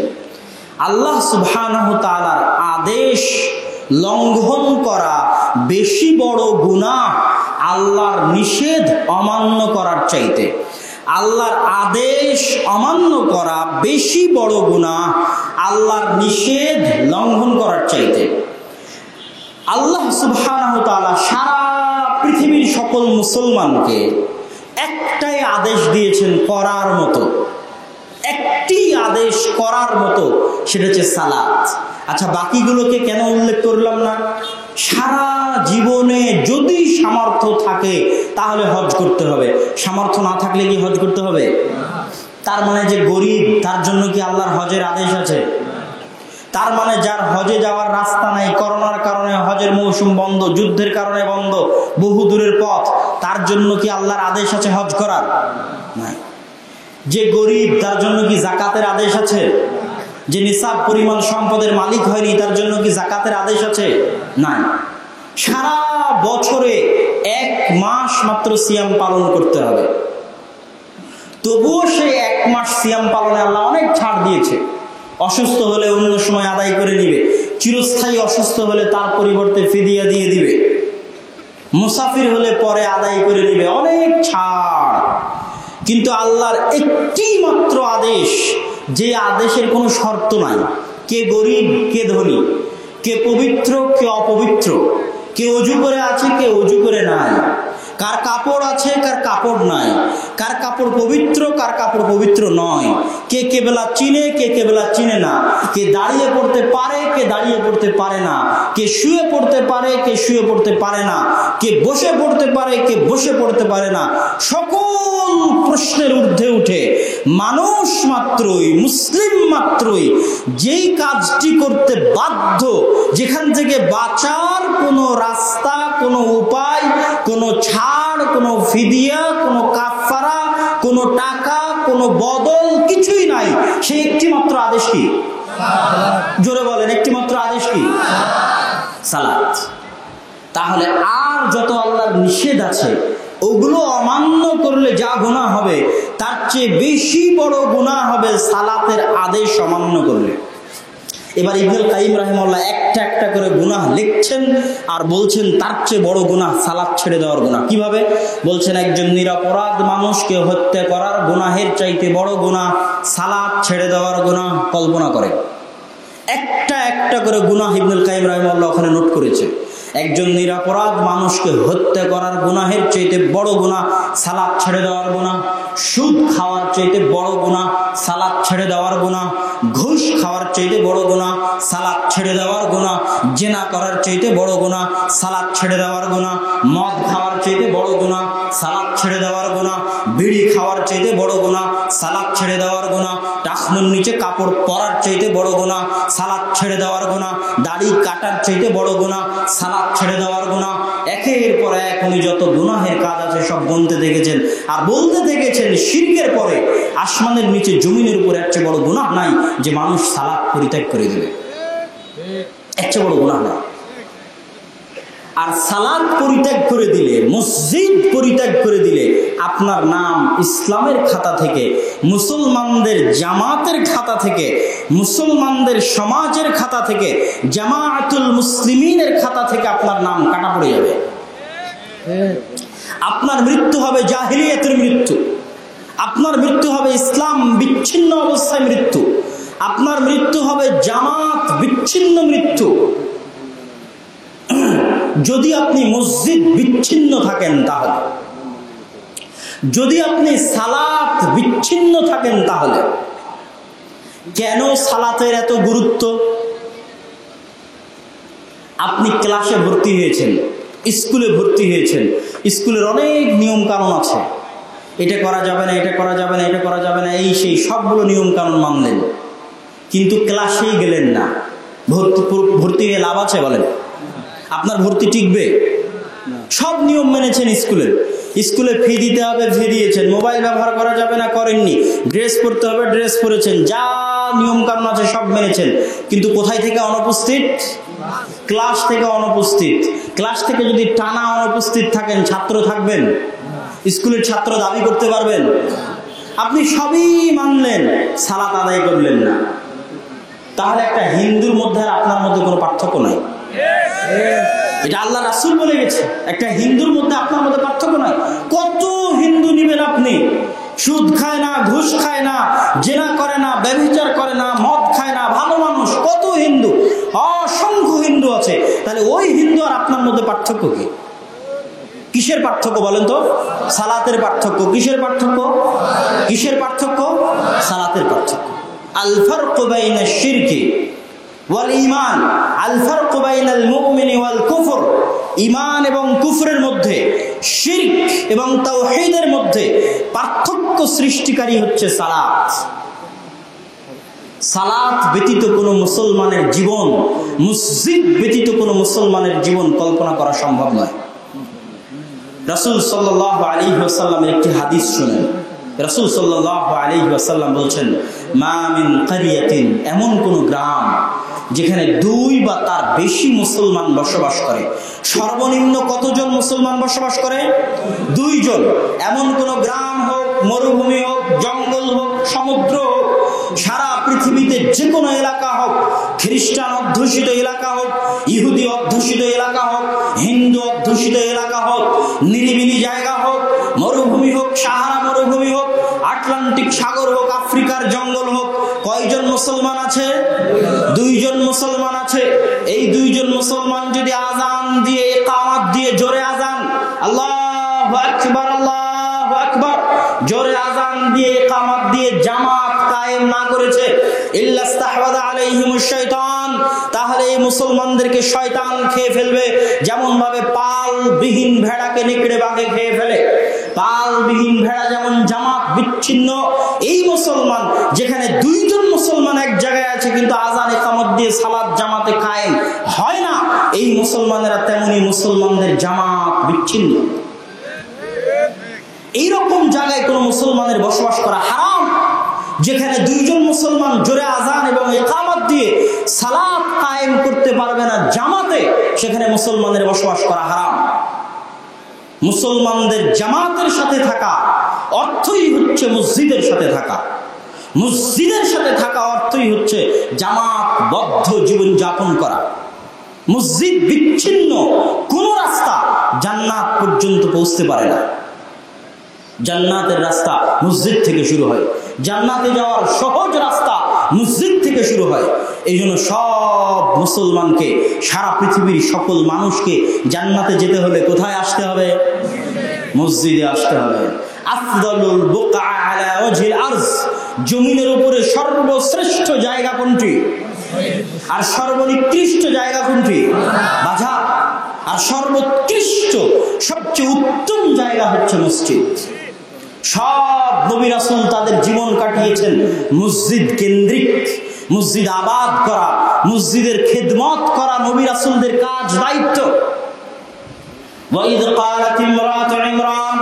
আল্লাহ সুবহানাহু ওয়া তাআলার আদেশ লঙ্ঘন করা বেশি বড় গুনাহ আল্লাহর নিষেধ অমান্য করার চাইতে। আল্লাহর আদেশ অমান্য করা বেশি বড় গুনাহ আল্লাহর নিষেধ লঙ্ঘন করার চাইতে। আল্লাহ সুবহানাহু ওয়া তাআলা সারা পৃথিবীর সকল মুসলমানকে একটাই আদেশ দিয়েছেন করার মতো, একটি আদেশ করার মতো, সেটা হচ্ছে সালাত। আচ্ছা, বাকিগুলোকে কেন উল্লেখ করলাম না? সারা জীবনে যদি সামর্থ্য থাকে তাহলে হজ করতে হবে, সামর্থ্য না থাকলে কি হজ করতে হবে? তার মানে যে গরিব তার জন্য কি আল্লাহর হজের আদেশ আছে? তার মানে যার হজে যাওয়ার রাস্তা নাই, করোনার কারণে হজের মৌসুম বন্ধ, যুদ্ধের কারণে বন্ধ, বহু দূরের পথ, তার জন্য কি আল্লাহর আদেশ আছে হজ করার? নাই। যে গরিব তার জন্য কি জাকাতের আদেশ আছে? যে নিসাব পরিমাণ সম্পদের মালিক হয়নি তার জন্য কি জাকাতের আদেশ আছে? নাই। সারা বছরে 1 মাস মাত্র সিয়াম পালন করতে হবে, তবুও সেই 1 মাস সিয়াম পালনে আল্লাহ অনেক ছাড় দিয়েছে। অসুস্থ হলে অন্য সময় আদায় করে নিবে, চিরস্থায়ী অসুস্থ হলে তার পরিবর্তে ফিদিয়া দিয়ে দিবে, মুসাফির হলে পরে আদায় করে নিবে, অনেক ছাড়। কিন্তু আল্লাহর একটি মাত্র আদেশ, যে আদেশের কোনো শর্ত নাই, কে গরিব কে ধনী, কে পবিত্র কে অপবিত্র, কে অজু করে আছে কে অজু করে নাই, কার কাপড় আছে কার কাপড় নাই, কার কাপড় পবিত্র কার কাপড় পবিত্র নয়, কে কেবলা চিনে কে কেবলা চিনে না, কে দাঁড়িয়ে পড়তে পারে কে দাঁড়িয়ে পড়তে পারে না, কে শুয়ে পড়তে পারে কে শুয়ে পড়তে পারে না, কে বসে পড়তে পারে কে বসে পড়তে পারে না। সকল প্রশ্নের ঊর্ধ্বে উঠে মানুষ মাত্রই, মুসলিম মাত্রই যেই কাজটি করতে বাধ্য, যেখান থেকে বাঁচার কোনো রাস্তা, কোনো উপায়, কোনো ছাড়, কোনো ফিদিয়া, কোনো কাফারা, কোনো টাকা, কোনো বদল কিছুই নাই, সেই একটি মাত্র আদেশ কি? জোরে বলেন, একটি মাত্র আদেশ কি? সালাত। তাহলে আর যত আল্লাহর নিষেধ আছে ওগুলো অমান্য করলে যা গুনাহ হবে তার চেয়ে বেশি বড় গুনাহ হবে সালাতের আদেশ অমান্য করলে। এবার ইবনুল কাইয়িম রাহিমাহুল্লাহ একটা একটা করে গুনাহ লিখছেন আর বলছেন তার চেয়ে বড় গুনাহ সালাত ছেড়ে দেওয়ার গুনাহ। কিভাবে? বলছেন, একজন নিরপরাধ মানুষকে হত্যা করার গুনাহের চাইতে বড় গুনাহ সালাত ছেড়ে দেওয়ার গুনাহ। কল্পনা করে একটা একটা করে গুনাহ ইবনুল কাইয়িম রাহিমাহুল্লাহ ওখানে নোট করেছে। একজন নিরপরাধ মানুষকে হত্যা করার গুনাহের চাইতে বড় গুনাহ সালাত ছেড়ে দেওয়ার গুনাহ। সুদ খাওয়ার চাইতে বড় গুনাহ সালাত ছেড়ে দেওয়ার গুনাহ। ঘুষ খাওয়ার চাইতে বড় গুনাহ সালাত ছেড়ে দেওয়ার গুনাহ। জেনা করার চাইতে বড় গুনাহ সালাত ছেড়ে দেওয়ার গুনাহ। মদ খাওয়ার চাইতে বড় গুনাহ সালাত ছেড়ে দেওয়ার গুনাহ। বিড়ি খাওয়ার চাইতে বড় গুনাহ সালাত ছেড়ে দেওয়ার গুনাহ। টাকনুর নিচে কাপড় পরার চাইতে বড় গুনাহ সালাত ছেড়ে দেওয়ার গুনাহ। দাড়ি কাটার চাইতে বড় গুনাহ সালাত ছেড়ে দেওয়ার গুনাহ। একের পর এক উনি যত গুনাহের কাজ আছে সব গুনতে দেখেছেন আর বলতে দেখেছেন, শিরকের পরে আসমানের নিচে জমিনের উপর এর চেয়ে বড় গুনাহ নাই যে মানুষ সালাত পরিত্যাগ করে দেবে, এর চেয়ে বড় গুনাহ নাই। আর সালাত পরিত্যাগ করে দিলে, মসজিদ পরিত্যাগ করে দিলে আপনার নাম ইসলামের খাতা থেকে, মুসলমানদের জামাতের খাতা থেকে, মুসলমানদের সমাজের খাতা থেকে, জামাআতুল মুসলিমিনের খাতা থেকে আপনার নাম কাটা পড়ে যাবে। আপনার মৃত্যু হবে জাহিলিয়াতের মৃত্যু, আপনার মৃত্যু হবে ইসলাম বিচ্ছিন্ন অবস্থায় মৃত্যু, আপনার মৃত্যু হবে জামাত বিচ্ছিন্ন মৃত্যু। যদি আপনি মসজিদ বিচ্ছিন্ন থাকেন তাহলে, যদি আপনি সালাত বিচ্ছিন্ন থাকেন তাহলে, কেন সালাতের এত গুরুত্ব? আপনি ক্লাসে ভর্তি হয়েছেন, স্কুলে ভর্তি হয়েছেন, স্কুলের অনেক নিয়ম কানুন আছে, এটা করা যাবে না, এটা করা যাবে না, এটা করা যাবে না, এই সেই সবগুলো নিয়ম কানুন মানলেন, কিন্তু ক্লাসেই গেলেন না। ভর্তি হয়ে লাভ আছে বলেন? আপনার ভর্তি টিকবে? সব নিয়ম মেনেছেন, স্কুলে ফি দিতে হবে, ফি দিয়েছেন, মোবাইল ব্যবহার করা যাবে না, করেননি, ড্রেস পরতে হবে, ড্রেস পরেছেন, যা নিয়ম কানুন আছে সব মেনেছেন, কিন্তু কোথায় থেকে অনুপস্থিত? ক্লাস থেকে অনুপস্থিত। ক্লাস থেকে যদি টানা অনুপস্থিত থাকেন, ছাত্র থাকবেন? স্কুলের ছাত্র দাবি করতে পারবেন? আপনি সবই মানলেন, সালাত আদায় করলেন না, তাহলে একটা হিন্দুর মধ্যে আর আপনার মধ্যে কোনো পার্থক্য নাই। এটা আল্লাহ রাসূল বলে গেছে, একটা হিন্দুর মধ্যে আপনার মধ্যে পার্থক্য নাই। কত হিন্দু নিবেন আপনি? সুদ খায় না, ঘুষ খায় না, জেনা করে না, ব্যভিচার করে না, মদ খায় না, ভালো মানুষ, কত হিন্দু, অসংখ্য হিন্দু আছে। তাহলে ওই হিন্দু আর আপনার মধ্যে পার্থক্য কি? কিসের পার্থক্য বলেন তো? সালাতের পার্থক্য। কিসের পার্থক্য? কিসের পার্থক্য? সালাতের পার্থক্য। আল ফারকু বাইনাশ শিরকি ওয়াল ঈমান, আল ফারকু বাইনাল মুমিনি ওয়াল কুফর, ঈমান এবং কুফরের মধ্যে, শিরক এবং তাওহীদের মধ্যে পার্থক্য সৃষ্টিকারী হচ্ছে সালাত। সালাত ব্যতীত কোনো মুসলমানের জীবন, মসজিদ ব্যতীত কোনো মুসলমানের জীবন কল্পনা করা সম্ভব নয়। রাসূল সাল্লাল্লাহু আলাইহি ওয়াসাল্লামের একটি হাদিস শুনেন। রাসূল সাল্লাল্লাহু আলাইহি ওয়াসাল্লাম বলছেন, মা মিন ক্বরিয়াতিন, এমন কোন গ্রাম যেখানে 2 বা তার বেশি মুসলমান বসবাস করে। সর্বনিম্ন কতজন মুসলমান বসবাস করে? 2 জন। এমন কোন গ্রাম হোক, মরুভূমি হোক, জঙ্গল হোক, সমুদ্র হোক, সারা পৃথিবীতে যে কোনো এলাকা হোক, খ্রিস্টান অধ্যুষিত এলাকা হোক, ইহুদি অধ্যুষিত এলাকা হোক, হিন্দু অধ্যুষিত এলাকা হোক, নিরিবিলি জায়গা হোক, মরুভূমি হোক, সাহারা মরুভূমি হোক, আটলান্টিক সাগর হোক, আফ্রিকার জঙ্গল হোক, কয়জন মুসলমান আছে? 2 জন মুসলমান আছে। এই 2 জন মুসলমান যদি আজান দিয়ে, ইকামত দিয়ে, জোরে আজান, আল্লাহু আকবার, আল্লাহু আকবার, জোরে আজান দিয়ে, ইকামত দিয়ে জামাত কায়েম না করেছে, ইল্লাস্তাহওয়াযা আলাইহিমুশ শাইতান, তাহলে এই মুসলমানদেরকে শয়তান খেয়ে ফেলবে, যেমন ভাবে পালবিহীন ভেড়াকে নেকড়ে বাঘে খেয়ে ফেলে। পালবিহীন ভেড়া যেমন জামাত বিচ্ছিন্ন, এই মুসলমান যেখানে 2 জন মুসলমান এক জায়গায় আছে কিন্তু আজান ইকামত দিয়ে সালাত জামাতে কায়েম হয় না, এই মুসলমানেরা তেমনি মুসলমানদের জামাত বিচ্ছিন্ন। এইরকম জায়গায় কোন মুসলমানের বসবাস করা হারাম, যেখানে 2 জন মুসলমান জোরে আজান এবং ইকামত দিয়ে সালাত কায়েম করতে পারবে না জামাতে, সেখানে মুসলমানের বসবাস করা হারাম। মুসলমানদের জামাতের সাথে থাকা অর্থই হচ্ছে মসজিদের সাথে থাকা। মসজিদের সাথে থাকা অর্থই হচ্ছে জামাতবদ্ধ জীবন যাপন করা। মসজিদ বিচ্ছিন্ন কোন রাস্তা জান্নাত পর্যন্ত পৌঁছতে পারে না। জান্নাতের রাস্তা মসজিদ থেকে শুরু হয়, জান্নাতে যাওয়ার সহজ রাস্তা মসজিদ থেকে শুরু হয়। এই জন্য সব মুসলমানকে, সারা পৃথিবীর সকল মানুষকে জান্নাতে যেতে হলে কোথায় আসতে হবে? মসজিদে আসতে হবে। আফদালুল বুকা আলা ওয়াজহিল আরজ, জমিনের উপরে সর্বশ্রেষ্ঠ জায়গা কোনটি? আর সর্বনিকৃষ্ট জায়গা কোনটি? বাজার। আর সর্বোৎকৃষ্ট, সবচেয়ে উত্তম জায়গা হচ্ছে মসজিদ। সব নবী রাসূল তাদের জীবন কাটিয়েছেন মসজিদ কেন্দ্রিক। মসজিদ আবাদ করা, মসজিদের খেদমত করা নবী রাসূলদের কাজ, দায়িত্ব। وَإِذْ قَالَتِ امْرَأَةُ عِمْرَانَ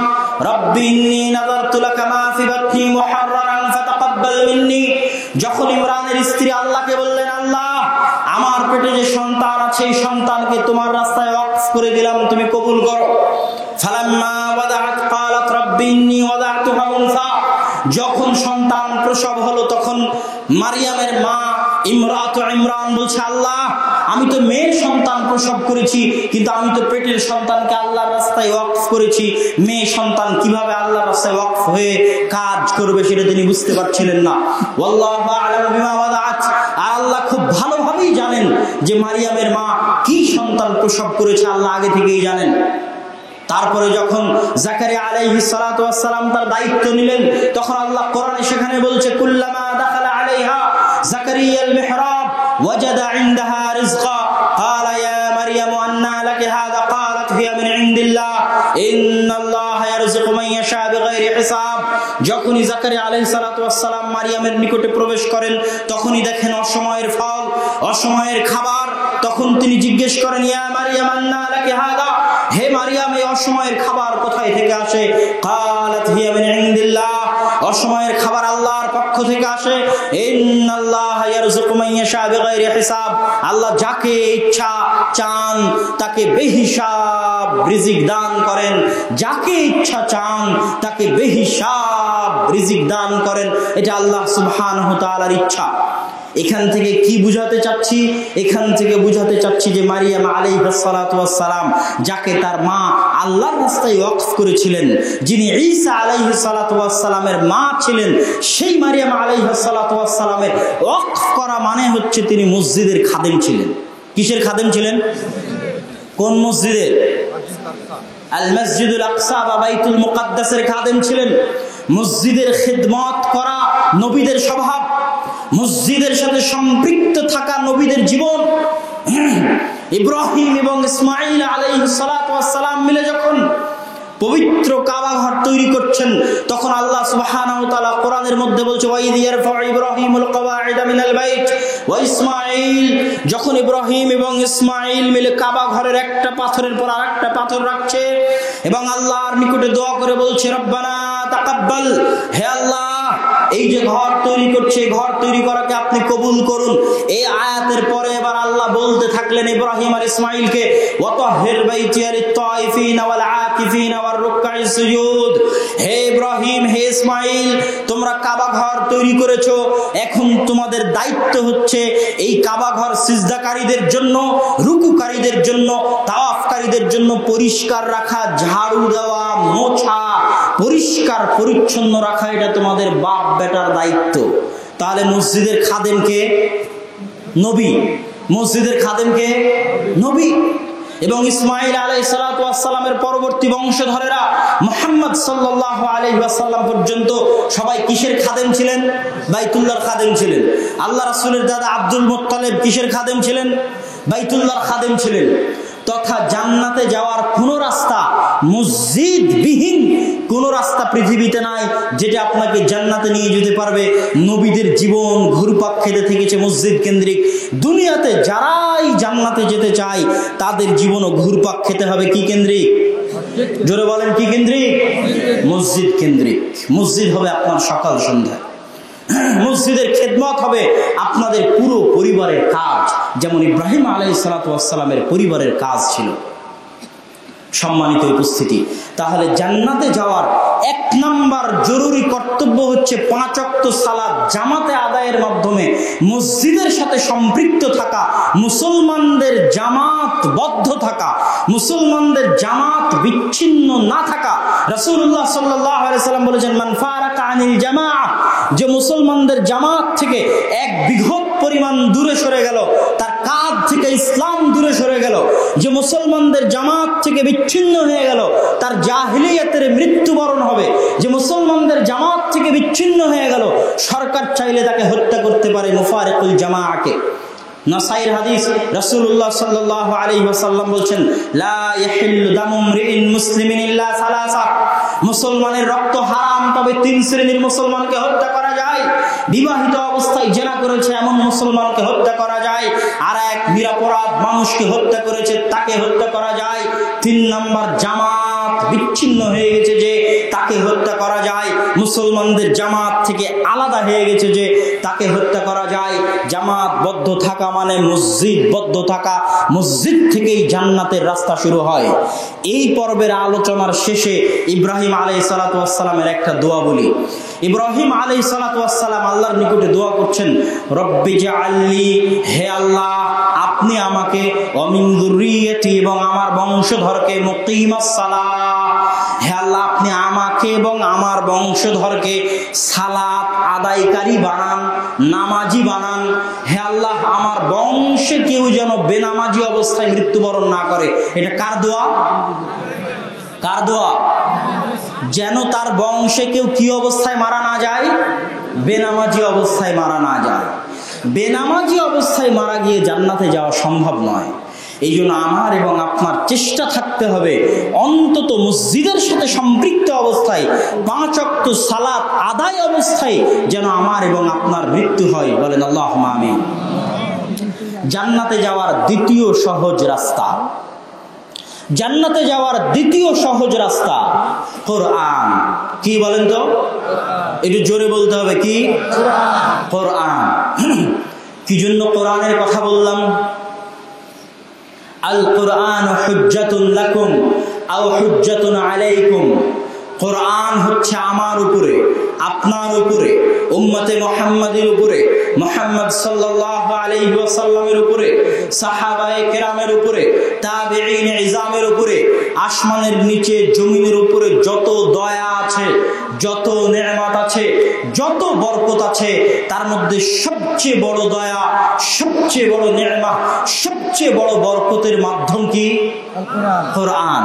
رَبِّ إِنِّي نَذَرْتُ لَكَ مَا فِي بَطْنِي مُحَرَّرًا فَتَقَبَّلْ مِنِّي। যখন ইমরানের স্ত্রী আল্লাহকে বললেন, আল্লাহ আমার পেটে যে সন্তান আছে এই সন্তানকে তোমার রাস্তায় ওয়াকফ করে দিলাম, তুমি কবুল করো। ফালাম্মা ওয়াদাআত ক্বালাত রাব্বি ইন্নী ওয়াদাতুহা উনসা, যখন সন্তান প্রসব হলো তখন মারিয়ামের মা ইমরাতু ইমরান বলছে, আল্লাহ আমি তো মেয়ে সন্তান প্রসব করেছি, কিন্তু আমি তো পেটের সন্তানকে আল্লাহর রাস্তায় ওয়াকফ করেছি। মেয়ে সন্তান কিভাবে আল্লাহর রাস্তায় ওয়াকফ হয়ে কাজ করবে সেটা তিনি বুঝতে পারছিলেন না। ওয়াল্লাহু আ'লামু বিমা ওয়াদাআত, আল্লাহ খুব ভালোভাবেই জানেন যে মারিয়ামের মা কি সন্তান প্রসব করেছে, আল্লাহ আগে থেকেই জানেন। তারপরে যখন জাকারিয়া আলাইহিস সালাতু ওয়াস সালাম তার দায়িত্ব নিলেন, তখন আল্লাহ কোরআনে সেখানে বলছে, কুল্লামা দাখালা আলাইহা জাকারিয়াল মিহরাব ওয়াজাদা ইনদাহা রিজকা ক্বালা ইয়া মারইয়াম আন্না লাকি হাযা ক্বালাত হিয়া মিন ইনদিল্লাহ ইন্নাল্লাহা ইয়ারযুকু মান ইয়াশা বিগাইরি হিসাব। যখনই জাকারিয়া আলাইহিস সালাতু ওয়াস সালাম মারিয়ামের নিকটে প্রবেশ করেন তখনই দেখেন অসময়ের ফল, অসময়ের খাবার। তখন তিনি জিজ্ঞেস করেন, ইয়া মারিয়াম আন্না লাকি হাদা, হে মারিয়াম এই অসময়ের খাবার কোথায় থেকে আসে? ক্বালাত হিয়া মিন ইনদিল্লাহ, অসময়ের খাবার আল্লাহর পক্ষ থেকে আসে। ইন্নাল্লাহা ইয়ারযুকু মান ইয়াশা বিগাইরি হিসাব, আল্লাহ যাকে ইচ্ছা চান তাকে বেহিসাব রিজিক দান করেন, যাকে ইচ্ছা চান তাকে বেহিসাব রিজিক দান করেন। এটা আল্লাহ সুবহানাহু ওয়া তাআলার ইচ্ছা। এখান থেকে কি বুঝাতে চাচ্ছি? এখান থেকে বুঝাতে চাচ্ছি যে মারিয়াম আলাইহিস সালাতু ওয়াস সালাম, যাকে তার মা আল্লাহর রাস্তায় ওয়াকফ করেছিলেন, যিনি ঈসা আলাইহিস সালাতু ওয়াস সালামের মা ছিলেন, সেই মারিয়াম আলাইহিস সালাতু ওয়াস সালামের ওয়াকফ করা মানে হচ্ছে তিনি মসজিদের খাদেম ছিলেন। কিসের খাদেম ছিলেন? কোন মসজিদের? আল মসজিদুল আকসা বা বাইতুল মুকাদ্দাসের খাদেম ছিলেন। মসজিদের খিদমত করা নবীদের স্বভাব, মসজিদের সাথে সম্পৃক্ত থাকা নবীদের জীবন। ইব্রাহিম এবং ইসমাঈল আলাইহিস সালাতু ওয়াস সালাম মিলে যখন পবিত্র কাবা ঘর তৈরি করছেন তখন আল্লাহ সুবহানাহু ওয়া তাআলা কোরআনের মধ্যে বলছে, ওয়া ইয ইয়ারফাউ ইব্রাহিমুল কওয়াইদা মিনাল বাইত ওয়া ইসমাঈল, যখন ইব্রাহিম এবং ইসমাঈল মিলে কাবা ঘরের একটা পাথরের পর আরেকটা পাথর রাখছে এবং আল্লাহর নিকটে দোয়া করে বলছে, রব্বানা তাকাব্বাল, হে আল্লাহ এই যে ঘর তৈরি করছে, ঘর তৈরি করাকে আপনি কবুল করুন। এই আয়াতের পরে এবার আল্লাহ বলতে থাকলেন ইব্রাহিম আর ইসমাঈলকে, ওয়াতাহির বাইতিয়া লিত-তাইফিনা ওয়াল আকিফিনা ওয়ার রুকআইস সুজুদ, হে ইব্রাহিম হে ইসমাঈল তোমরা কাবা ঘর তৈরি করেছো, এখন তোমাদের দায়িত্ব হচ্ছে এই কাবা ঘর সিজদাকারীদের জন্য, রুকুকারীদের জন্য, তাওয়াফকারীদের জন্য পরিষ্কার রাখা, ঝাড়ু দেওয়া, মোছা, পরিষ্কার পরিচ্ছন্ন রাখা, এটা তোমাদের বাপ বেটার দায়িত্ব। তাহলে মসজিদের খাদেম কে? নবী। মসজিদের খাদেম কে? নবী। এবং ইসমাঈল আলাইহিস সালাতু ওয়াস সালামের পরবর্তী বংশধরেরা মুহাম্মদ সাল্লাল্লাহু আলাইহি ওয়াসাল্লাম পর্যন্ত সবাই কিসের খাদেম ছিলেন? বাইতুল্লাহর খাদেম ছিলেন। আল্লাহ রাসূলের দাদা আব্দুল মুত্তালিব কিসের খাদেম ছিলেন? বাইতুল্লাহর খাদেম ছিলেন। তথা জান্নাতে যাওয়ার কোন রাস্তা, মসজিদ বিহীন কোন রাস্তা পৃথিবীতে নাই যেটা আপনাকে জান্নাতে নিয়ে যেতে পারবে। নবীদের জীবন ঘুরপাক খেতে থেকেছে মসজিদ কেন্দ্রিক। দুনিয়াতে যারাই জান্নাতে যেতে চায় তাদের জীবনও ঘুরপাক খেতে হবে কি কেন্দ্রিক? জোরে বলেন কি কেন্দ্রিক? মসজিদ কেন্দ্রিক। মসজিদ হবে আপনার সকাল সন্ধ্যা, মসজিদের খেদমত হবে আপনাদের পুরো পরিবারের কাজ, যেমন ইব্রাহিম আলাইহিস সালাতু ওয়াস সালামের পরিবারের কাজ ছিল। সম্মানিত উপস্থিতি, তাহলে জান্নাতে যাওয়ার এক নাম্বার জরুরি কর্তব্য হচ্ছে 5 ওয়াক্ত সালাত জামাতে আদায়ের মাধ্যমে মসজিদের সাথে সম্পৃক্ত থাকা, মুসলমানদের জামাতবদ্ধ থাকা, মুসলমানদের জামাত বিচ্ছিন্ন না থাকা। রাসূলুল্লাহ সাল্লাল্লাহু আলাইহি ওয়াসাল্লাম বলেছেন, মান ফারাকা আনিল জামাআহ, যে মুসলমানদের জামাত থেকে এক বিঘত পরিমাণ দূরে সরে গেল, তার কাজ থেকে ইসলাম দূরে সরে গেল। যে মুসলমানদের জামাত থেকে বিচ্ছিন্ন হয়ে গেল তার জাহিলিয়াতের মৃত্যুবরণ হবে। যে মুসলমানদের জামাত থেকে বিচ্ছিন্ন হয়ে গেল সরকার চাইলে তাকে হত্যা করতে পারে। মুফারিকুল জামাআকে, নাসাইর হাদিস, রাসূলুল্লাহ সাল্লাল্লাহু আলাইহি ওয়াসাল্লাম বলেন, লা ইয়াহিল্লু দামু মরিইন মুসলিমিন ইল্লা সালাসা, মুসলমানের রক্ত হারাম তবে 3 শ্রেণীর মুসলমানকে হত্যা করা যায়। বিবাহিত অবস্থায় জিনা করেছে এমন মুসলমানকে হত্যা করা যায়, আর এক নিরপরাধ মানুষকে হত্যা করেছে তাকে হত্যা করা যায়। 3 নাম্বার জামাত বিচ্ছিন্ন হয়ে গেছে যে তাকে হত্যা করা যায়। মুসলমানদের জামাত থেকে আলাদা হয়ে গেছে যে তাকে হত্যা করা যায়। জামাতবদ্ধ থাকা মানে মসজিদবদ্ধ থাকা, মসজিদ থেকেই জান্নাতের রাস্তা শুরু হয়। এই পর্বের আলোচনার শেষে ইব্রাহিম আলাইহিস সালাতু ওয়াস সালামের একটা দোয়া বলি। ইব্রাহিম আলাইহিস সালাতু ওয়াস সালাম আল্লাহর নিকটে দোয়া করছেন, রব্বি জাআলনি, হে আল্লাহ আপনি আমাকে ওয়া মিন যুররিয়্যাতি, এবং আমার বংশধরকে মুকিমাস সালাহ, হে আল্লাহ আপনি আমাকে এবং আমার বংশধরকে সালাত আদায়কারী বানান, নামাজি বানান। হে আল্লাহ আমার বংশে কেউ যেন বেনামাজি অবস্থায় মৃত্যুবরণ না করে। এটা কার দোয়া? কার দোয়া? যেন তার বংশে কেউ কি অবস্থায় মারা না যায়? বেনামাজি অবস্থায় মারা না যায়। বেনামাজি অবস্থায় মারা গিয়ে জান্নাতে যাওয়া সম্ভব নয়। এই জন্য আমার এবং আপনার চেষ্টা থাকতে হবে অন্তত মসজিদের সাথে সম্পৃক্ত অবস্থায় 5 ওয়াক্ত সালাত আদায় অবস্থায় যেন আমার এবং আপনার মৃত্যু হয়। বলেন আল্লাহুম্মা আমিন। জান্নাতে যাওয়ার দ্বিতীয় সহজ রাস্তা, জান্নাতে যাওয়ার দ্বিতীয় সহজ রাস্তা কোরআন। কি বলেন তো? একটু জোরে বলতে হবে, কি? কোরআন। কি জন্য কোরআনের কথা বললাম? আল কোরআন হুজ্জাতুন লাকুম আও হুজ্জাতুন আলাইকুম। কোরআন হচ্ছে আমার উপরে, আপনার উপরে, উম্মতে মুহাম্মাদের উপরে, মুহাম্মদ সাল্লাল্লাহু আলাইহি ওয়াসাল্লামের উপরে, সাহাবায়ে কেরামের উপরে, তাবেঈন ইজামের উপরে, আসমানের নিচে জমিনের উপরে যত দয়া আছে, যত নেয়ামত আছে, যত বরকত আছে, তার মধ্যে সবচেয়ে বড় দয়া, সবচেয়ে বড় নেয়ামত, সবচেয়ে বড় বরকতের মাধ্যম কি? কোরআন।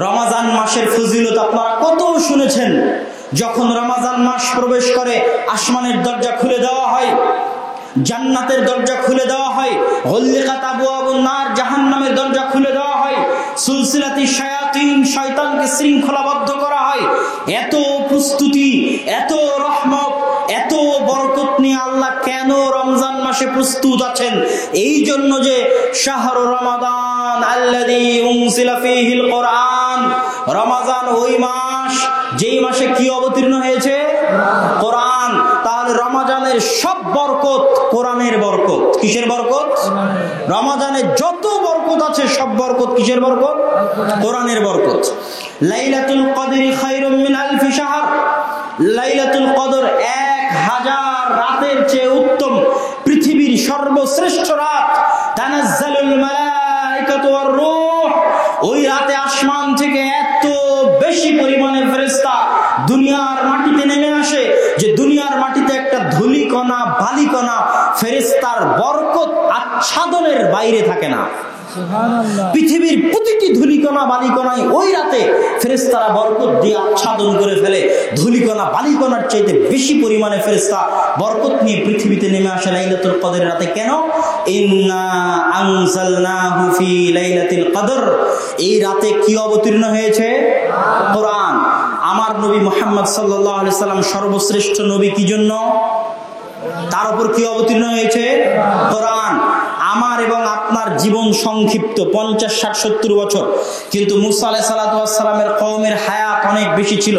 রমজান মাসের ফজিলত আপনারা কত শুনেছেন। যখন রমজান মাস প্রবেশ করে আসমানের দরজা খুলে দেওয়া হয়, জান্নাতের দরজা খুলে দেওয়া হয়, গুল্লিকাত আবওয়াবুন নার, জাহান্নামের দরজা খুলে দেওয়া হয়, সুলসিলাতি শায়াতিন, শয়তানকে শৃঙ্খলাবদ্ধ করা হয়। এত প্রস্তুতি, এত রহমত, এত বরকত নিয়ে আল্লাহ কেন রমজান মাসে প্রস্তুত আছেন? এই জন্য যে শাহরু রমাদান আল্লাযী উনজিলা ফীহিল কোরআন, রমজান ওই মাস যেই মাসে কি অবতীর্ণ হয়েছে? কোরআন। তাহলে রমজানের সব বরকত কোরআনের বরকত। কিসের বরকত? রমজানের যত বরকত আছে সব বরকত কিসের বরকত? কোরআনের বরকত। লাইলাতুল কদরি খায়রুম মিন আলফি শাহর। লাইলাতুল কদর 1000 রাতের চেয়ে উত্তম, পৃথিবীর সর্বশ্রেষ্ঠ রাত। তানাজ্জালুল মালাইকাতু ওয়ার রূহ। ওই রাতে আসমান থেকে এত বেশি পরিমাণে ফেরেশতা দুনিয়ার মাটিতে নেমে আসে যে দুনিয়ার মাটিতে একটা ধূলিকণা, বালিকণা ফেরেশতার বরকত আচ্ছাদনের বাইরে থাকে না। পৃথিবীর প্রতিটি ধূলিকণা, বালিকণায় ওই রাতে ফেরেশতারা বরকত দিয়ে আচ্ছাদন করে ফেলে। ধূলিকণা, বালিকণার চাইতে বেশি পরিমাণে ফেরেশতা বরকত নিয়ে পৃথিবীতে নেমে আসে লাইলাতুল কদরের রাতে। কেন? ইন্না আনজালনাহু ফি লাইলাতিল কদর। এই রাতে কি অবতীর্ণ হয়েছে? কোরআন। আমার নবী মুহাম্মদ সাল্লাল্লাহু আলাইহি সাল্লাম সর্বশ্রেষ্ঠ নবী। কি জন্য? তার উপর কি অবতীর্ণ হয়েছে? কোরআন। আমার এবং আপনার জীবন সংক্ষিপ্ত, 50, 60, 70 বছর, কিন্তু মুসা আলাইহিস সালাতু ওয়াস সালামের কওমের হায়াত অনেক বেশি ছিল।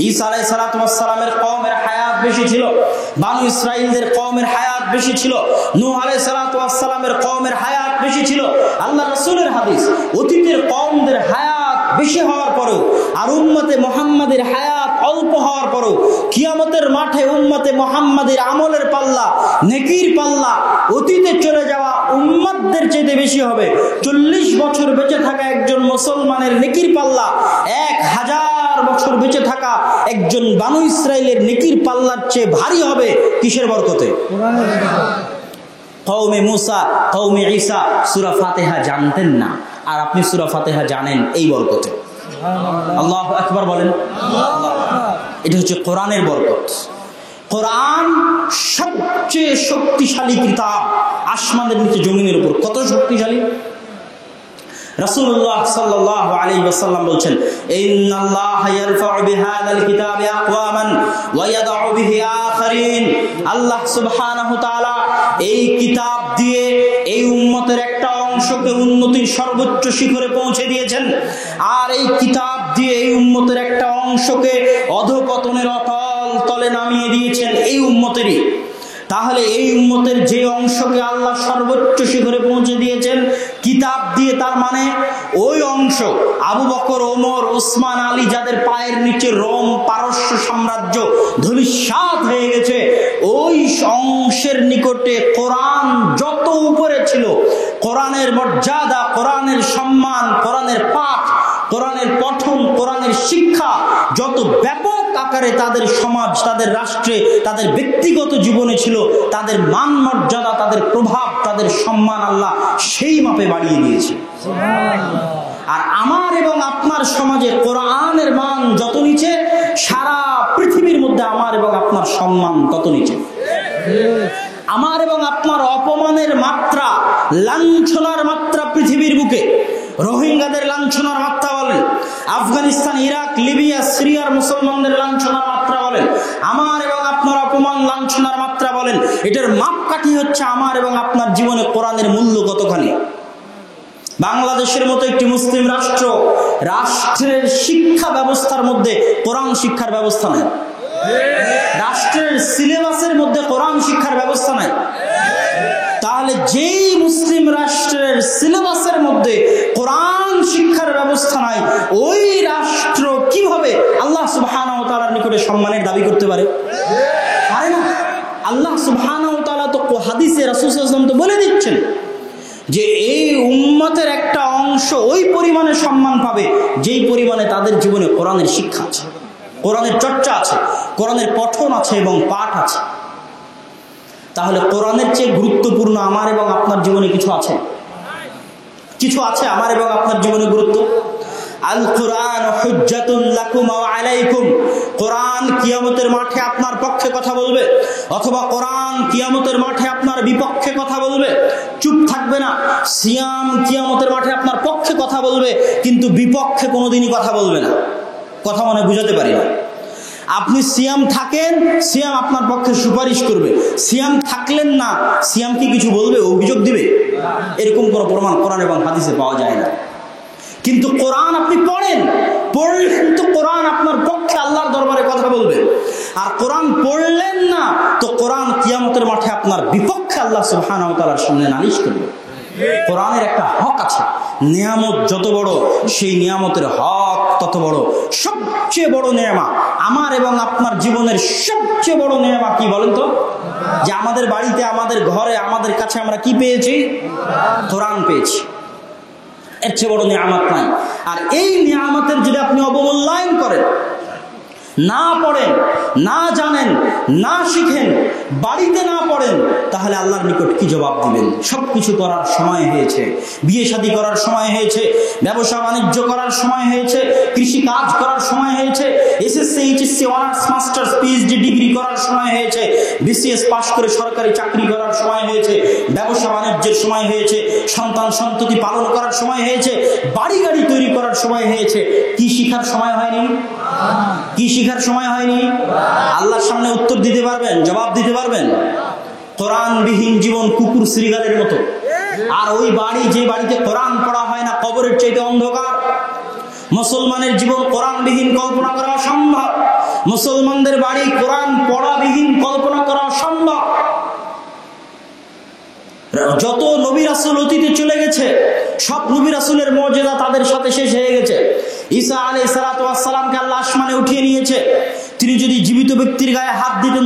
ঈসা আলাইহিস সালাতু ওয়াস সালামের কওমের হায়াত বেশি ছিল। বানু ইসরাঈলদের কওমের হায়াত বেশি ছিল। নূহ আলাইহিস সালাতু ওয়াস সালামের কওমের হায়াত বেশি ছিল। আল্লাহ রাসূলের হাদিস, অতীতের কওমদের হায়াত বেশি হওয়ার পরেও আর উম্মতে মুহাম্মাদের হায়াত অল্প হওয়ার পরেও কিয়ামতের মাঠে উম্মতে মুহাম্মাদের আমলের পাল্লা, নেকির পাল্লা অতীতে চলে যাওয়া উম্মতদের চেয়ে বেশি হবে। 40 বছর বেঁচে থাকা একজন মুসলমানের নেকির পাল্লা 1000 বছর বেঁচে থাকা একজন বানু ইসরাইলের নেকির পাল্লার চেয়ে ভারী হবে। কিসের বরকতে? কওমে মুসা, কওমে ঈসা সূরা ফাতিহা জানতেন না, আর আপনি সূরা ফাতিহা জানেন এই বরকতে। আল্লাহু আকবার বলেন। এটা হচ্ছে কোরআনের বরকত। কোরআন সবচেয়ে শক্তিশালী কিতাব আসমানের নিচে জমিনের উপর। কত শক্তিশালী? রাসূলুল্লাহ সাল্লাল্লাহু আলাইহি ওয়াসাল্লাম বলেন, ইন্নাল্লাহা ইয়ারফা'ু বিহাযাল কিতাবি আকওয়ামান ওয়া ইয়াদউ বিহি আখারিন। আল্লাহ সুবহানাহু ওয়া তাআলা এই কিতাব দিয়ে এই উম্মতের একটা অংশকে উন্নতির সর্বোচ্চ শিখরে পৌঁছে দিয়েছেন, আর এই কিতাব দিয়ে এই উম্মতের একটা অংশকে অধঃপতনের অতল তলে নামিয়ে দিয়েছেন এই উম্মতেরই। তাহলে এই উম্মতের যে অংশকে আল্লাহ সর্বোচ্চ শিখরে পৌঁছে দিয়েছেন কিতাব দিয়ে, তার মানে ওই অংশ আবু বকর, ওমর, ওসমান, আলী যাদের পায়ের নিচে রোম পারস্য সাম্রাজ্য ধূলিসাৎ হয়ে গেছে, ওই অংশের নিকটে কোরআন যত উপরে ছিল, কোরআনের মর্যাদা, কোরআনের সম্মান, কোরআনের পাঠ, কোরআনের পঠন, কোরআনের শিক্ষা যত ব্যাপক আকারে তাদের সমাজ, তাদের রাষ্ট্রে, তাদের ব্যক্তিগত জীবনে ছিল, তাদের মান মর্যাদা, তাদের প্রভাব, তাদের সম্মান আল্লাহ সেই মাপে বাড়িয়ে দিয়েছে। আর আমার এবং আপনার সমাজে কোরআনের মান যত নিচে, সারা পৃথিবীর মধ্যে আমার এবং আপনার সম্মান তত নিচে। আমার এবং আপনার অপমানের মাত্রা, লাঞ্ছনার মাত্রা পৃথিবীর বুকে। রোহিঙ্গাদের লাঞ্ছনার মাত্রা বলেন, আফগানিস্তান, ইরাক, লিবিয়া, সিরিয়ার মুসলমানদের লাঞ্ছনার মাত্রা বলেন, আমার এবং আপনার অপমান লাঞ্ছনার মাত্রা বলেন, এটার মাপকাঠি হচ্ছে আমার এবং আপনার জীবনে কোরআনের মূল্য কতখানি। বাংলাদেশের মতো একটি মুসলিম রাষ্ট্র, রাষ্ট্রের শিক্ষা ব্যবস্থার মধ্যে কোরআন শিক্ষার ব্যবস্থা নাই। রাষ্ট্রের সিলেবাসের মধ্যে কোরআন শিক্ষার ব্যবস্থা নাই। তাহলে যেই মুসলিম রাষ্ট্রের সিলেবাসের মধ্যে কোরআন শিক্ষার ব্যবস্থা নাই, ওই রাষ্ট্র কিভাবে আল্লাহ সুবহানাহু ওয়া তাআলার নিকটে সম্মানের দাবি করতে পারে? পারে না। আল্লাহ সুবহানাহু ওয়া তাআলা তো হাদিসে রাসূল সাল্লাল্লাহু আলাইহি ওয়াসাল্লাম তো বলে দিচ্ছেন যে এই উম্মতের একটা অংশ ওই পরিমাণে সম্মান পাবে যেই পরিমাণে তাদের জীবনে কোরআনের শিক্ষা আছে, কোরআনের চর্চা আছে, কোরআনের পঠন আছে এবং পাঠ আছে। তাহলে কোরআনের চেয়ে গুরুত্বপূর্ণ আমার এবং আপনার জীবনে কিছু আছে? কিছু আছে আমার এবং আপনার জীবনে গুরুত্ব? আল কুরআন হুজ্জাতুন লাকুম ওয়া আলাইকুম। কোরআন কিয়ামতের মাঠে আপনার পক্ষে কথা বলবে, অথবা কোরআন কিয়ামতের মাঠে আপনার বিপক্ষে কথা বলবে। চুপ থাকবে না। সিয়াম কিয়ামতের মাঠে আপনার পক্ষে কথা বলবে, কিন্তু বিপক্ষে কোনোদিনই কথা বলবে না। কথা মনে বুঝাতে পারি না। আপনি সিয়াম থাকেন, সিয়াম আপনার পক্ষে সুপারিশ করবে। সিয়াম থাকলেন না, সিয়াম কি কিছু বলবে, অভিযোগ দিবে? এরকম কোনো প্রমাণ কোরআন এবং হাদিসে পাওয়া যায় না। কিন্তু কোরআন আপনি পড়েন, পড়লেন তো কোরআন আপনার পক্ষে আল্লাহর দরবারে কথা বলবে। আর কোরআন পড়লেন না তো কোরআন কিয়ামতের মাঠে আপনার বিপক্ষে আল্লাহ সুবহানাহু ওয়া তাআলার সামনে নালিশ করবে। কোরআনের একটা হক আছে। নিয়ামত যত বড়, সেই নিয়ামতের হক তত বড়। সবচেয়ে বড় নেয়ামত আমার এবং আপনার জীবনের সবচেয়ে বড় নেয়ামত কি বলেন তো? যে আমাদের বাড়িতে, আমাদের ঘরে, আমাদের কাছে আমরা কি পেয়েছি? কোরআন পেয়েছি। এর চেয়ে বড় নিয়ামত নাই। আর এই নিয়ামতের যদি আপনি অবমূল্যায়ন করেন, না পড়েন, না জানেন, না শিখেন, বাড়িতে না পড়েন, তাহলে আল্লাহর নিকট কি জবাব দিবেন? সবকিছু করার সময় হয়েছে, বিয়ে শাদী করার সময় হয়েছে, ব্যবসা বাণিজ্য করার সময় হয়েছে, কৃষি কাজ করার সময় হয়েছে, SSC, HSC, honours, masters, PhD degree করার সময় হয়েছে, বিসিএস পাশ করে সরকারি চাকরি করার সময় হয়েছে, ব্যবসা বাণিজ্যের সময় হয়েছে, সন্তান সন্ততি পালন করার সময় হয়েছে, বাড়ি গাড়ি তৈরি করার সময় হয়েছে। কি শিখার সময় হয়নি? কি শিখার সময় হয়নি? আল্লাহর সামনে উত্তর দিতে পারবেন? জবাব দিতে পারবেন? কোরআনবিহীন জীবন কুকুর শ্রীগালের মতো। আর ওই বাড়ি, যে বাড়িতে কোরআন পড়া হয় না, কবরের চাইতে অন্ধকার। মুসলমানের জীবন কোরআনবিহীন কল্পনা করা অসম্ভব। মুসলমানদের বাড়ি কোরআন পড়াবিহীন কল্পনা করা অসম্ভব। যত নবী রাসূল অতীতে চলে গেছে, সব নবী রাসূলের মর্যাদা তাদের সাথে শেষ হয়ে গেছে। ঈসা আলাইহিস সালাতু ওয়াস সালামকে আল্লাহ আসমানে উঠিয়ে নিয়েছে। তিনি যদি জীবিত ব্যক্তির গায়ে হাত দিতেন,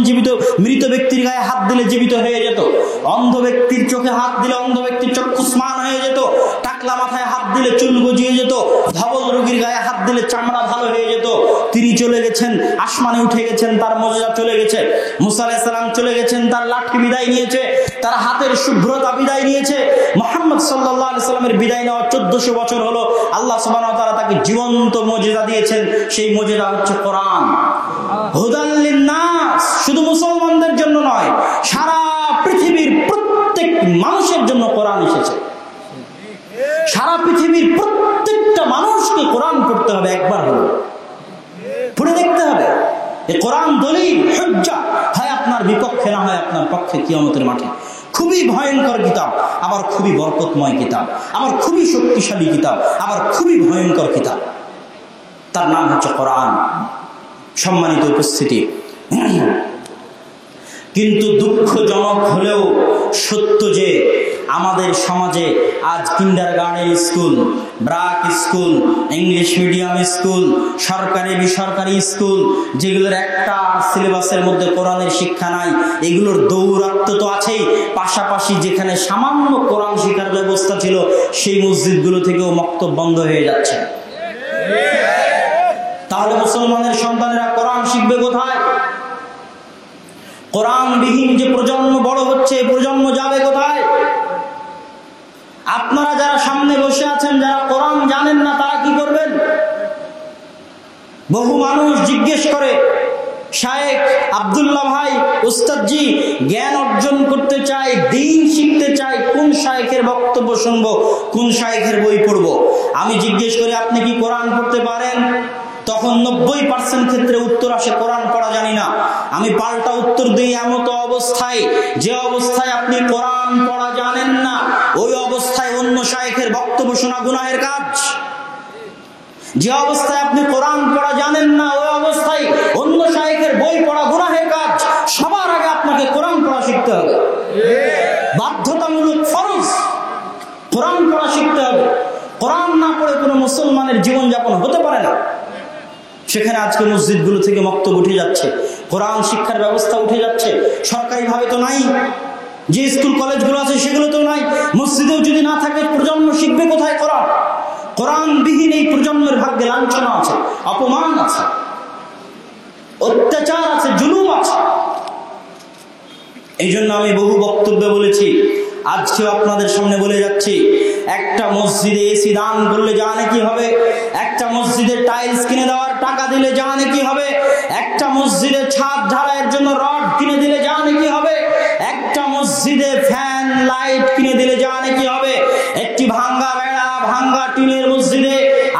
মৃত ব্যক্তির গায়ে হাত দিলে জীবিত হয়ে যেত। অন্ধ ব্যক্তির চোখে হাত দিলে অন্ধ ব্যক্তির চক্ষুষ্মান হয়ে যেত। টাকলা মাথায় হাত দিলে চুল গজিয়ে যেত। ধবল রোগীর গায়ে হাত দিলে চামড়া ভালো হয়ে যেত। তিনি চলে গেছেন, আসমানে উঠে গেছেন, তার মর্যাদা চলে গেছে। মুসা আলাইহিস সালাম চলে গেছেন, তার লাঠি বিদায় নিয়েছে, তার হাতের শুভ্রতা বিদায় নিয়েছে। মুহাম্মদ সাল্লাল্লাহু আলাইহি সাল্লামের বিদায় নেওয়া 1400 বছর হলো। আল্লাহ সুবহানাহু ওয়া তাআলা তাকে জীবন্ত মর্যাদা দিয়েছেন। সেই মর্যাদা হচ্ছে কোরআন। হুদাল লিন-নাস, শুধু মুসলমানদের জন্য নয়, সারা পৃথিবীর প্রত্যেক মানুষের জন্য কোরআন এসেছে। সারা পৃথিবীর প্রত্যেকটা মানুষকে কোরআন পড়তে হবে, একবার হলো পড়ে দেখতে হবে। এই কোরআন দলিল, হুজ্জা, হয় আপনার বিপক্ষে, না হয় আপনার পক্ষে কিয়ামতের মাঠে। খুবই ভয়ঙ্কর কিতাব, আবার খুবই বরকতময় কিতাব, আবার খুবই শক্তিশালী কিতাব, আবার খুবই ভয়ঙ্কর কিতাব। তার নাম হচ্ছে কোরআন। সম্মানিত উপস্থিতি, কিন্তু দুঃখজনক হলেও সত্য যে আমাদের সমাজে আজ kindergarten school, BRAC school, English medium school, সরকারি বেসরকারি স্কুল, যেগুলোর একটা সিলেবাসের মধ্যে কোরআনের শিক্ষা নাই, এগুলোর দৌরাত্ম্য তো আছেই। পাশাপাশি যেখানে সামান্য কোরআন শিক্ষার ব্যবস্থা ছিল, সেই মসজিদগুলো থেকেও মক্তব বন্ধ হয়ে যাচ্ছে। তাহলে মুসলমানের সন্তানেরা কোরআন শিখবে কোথায়? কোরআনবিহীন যে প্রজন্ম বড় হচ্ছে, প্রজন্ম যাবে কোথায়? আপনারা যারা সামনে বসে আছেন, যারা কোরআন জানেন না, তারা কি করবেন? বহু মানুষ জিজ্ঞেস করে, শায়েখ আব্দুল্লাহ ভাই উস্তাদজি জ্ঞান অর্জন করতে চাই, দ্বীন শিখতে চাই, কোন শায়েখের বক্তব্য শুনবো, কোন শায়েখের বই পড়বো? আমি জিজ্ঞেস করি আপনি কি কোরআন পড়তে পারেন? তখন 90% ক্ষেত্রে উত্তর আসে কোরআন পড়া জানি না। আমি পাল্টা উত্তর দিই এমত অবস্থায়, যে অবস্থায় আপনি কোরআন পড়া জানেন না, ওই অবস্থায় অন্য শায়েখের বক্তব্য শোনা গুনাহের কাজ। যে অবস্থায় আপনি কোরআন পড়া জানেন না, ওই অবস্থায় অন্য শায়েখের বই পড়া গুনাহের কাজ। সবার আগে আপনাকে কোরআন পড়া শিখতে হবে, বাধ্যতামূলক ফরজ। কোরআন পড়া শিখতে হবে। কোরআন না পড়ে কোনো মুসলমানের জীবনযাপন হতে পারে না। সেখানে আজকে মসজিদগুলো থেকে মক্তব উঠে যাচ্ছে, কোরআন শিক্ষার ব্যবস্থা উঠে যাচ্ছে। সরকারিভাবে তো নাই, যে স্কুল কলেজগুলো আছে সেগুলো তো নাই। মসজিদেও যদি না থাকে প্রজন্ম শিখবে কোথায় কোরআন? কোরআনবিহীন এই প্রজন্মের ভাগ্যে লাঞ্ছনা আছে, অপমান আছে, অত্যাচার আছে, জুলুম আছে। এই জন্য আমি বহু বক্তব্যে বলেছি, আজকেও আপনাদের সামনে বলে যাচ্ছি, একটা মসজিদে এসি দান করলে জানে কি হবে, একটা মসজিদে টাইলস কিনে দেওয়ার টাকা দিলে জানে কি হবে, একটা মসজিদে ছাদ ঢালাইয়ের জন্য রড কিনে দিলে জানে কি হবে, একটা মসজিদে ফ্যান লাইট কিনে দিলে জানে কি হবে, একটি ভাঙ্গা বেড়া ভাঙ্গা টিনের মসজিদে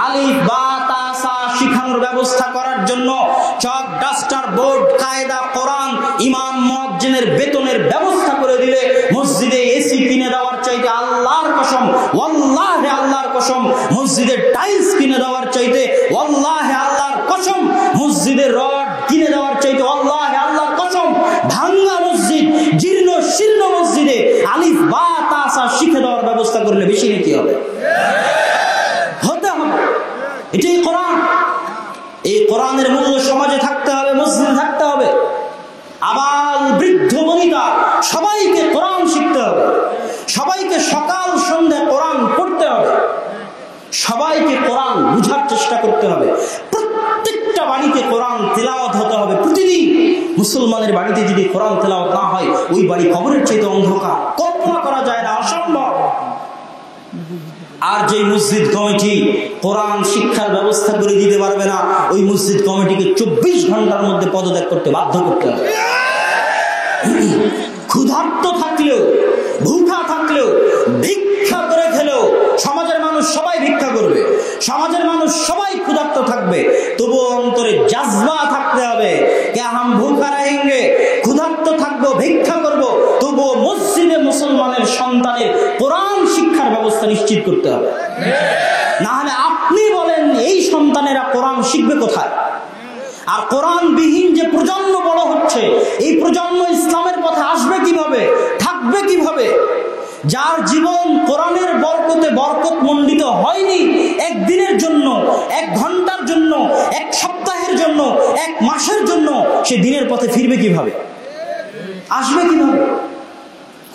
আলিফ বা তা সা শিখানোর ব্যবস্থা করার জন্য চক ডাস্টার বোর্ড কায়দা কোরআন ইমাম মুয়াজ্জিনের বেতনের ব্যবস্থা করে দিলে মসজিদে এসি কিনে দেওয়ার চাইতে আল্লাহর কসম, ওয়াল্লাহি আল্লাহর কসম, মসজিদে টাইলস কিনে দেওয়ার চাইতে ওয়াল্লাহি আল্লাহর কসম, মসজিদে রড কিনে দেওয়ার চাইতে ওয়াল্লাহি আল্লাহর কসম, ভাঙ্গা মসজিদ জীর্ণ শীর্ণ মসজিদে আলিফ বা তা সা শিখে দেওয়ার ব্যবস্থা করলে বেশি নেকি হবে, হতে হবে। এটাই কোরআন। এই কোরআনের মূল্য সমাজে থাকতে হবে, মসজিদে থাকতে হবে। আবাল বৃদ্ধ বনিতা সবাইকে কোরআন শিখতে হবে, সবাইকে সকাল সন্ধ্যা কোরআন পড়তে হবে, সবাইকে কোরআন বুঝার চেষ্টা করতে হবে। প্রত্যেকটা বাড়িতে কোরআন তেলাওয়াত হতে হবে প্রতিদিন। মুসলমানের বাড়িতে যদি কোরআন তেলাওয়াত না হয়, ওই বাড়ি কবরের চাইতে অন্ধকার, কল্পনা করা যায় না, অসম্ভব। আর যে মসজিদ কমিটি কোরআন শিক্ষার ব্যবস্থা করে দিতে পারবে না, ওই মসজিদ কমিটিকে 24 ঘন্টার মধ্যে পদত্যাগ করতে বাধ্য করতে হবে। ক্ষুধার্ত থাকলেও, ভুখা থাকলেও, ভিক্ষা করে খেলেও, সমাজের মানুষ সবাই ভিক্ষা করবে, সমাজের মানুষ সবাই ক্ষুধার্ত থাকবে, তবুও অন্তরে জাজবা থাকতে হবে, কে হাম ভুখা रहेंगे, ক্ষুধার্ত থাকবো, ভিক্ষা করব, তবুও মসজিদে মুসলমানের সন্তানের কোরআন শিক্ষার ব্যবস্থা নিশ্চিত করতে হবে। না হলে আপনি বলেন এই সন্তানেরা কোরআন শিখবে কোথায়? আর কোরআনবিহীন যে প্রজন্ম বড় হচ্ছে, এই প্রজন্ম ইসলামের পথে আসবে কিভাবে, থাকবে কিভাবে? যার জীবন কোরআনের বরকতে বরকত মণ্ডিত হয়নি, একদিনের জন্য, 1 ঘন্টার জন্য, 1 সপ্তাহের জন্য, 1 মাসের জন্য, সে দিনের পথে ফিরবে কিভাবে, আসবে কিভাবে?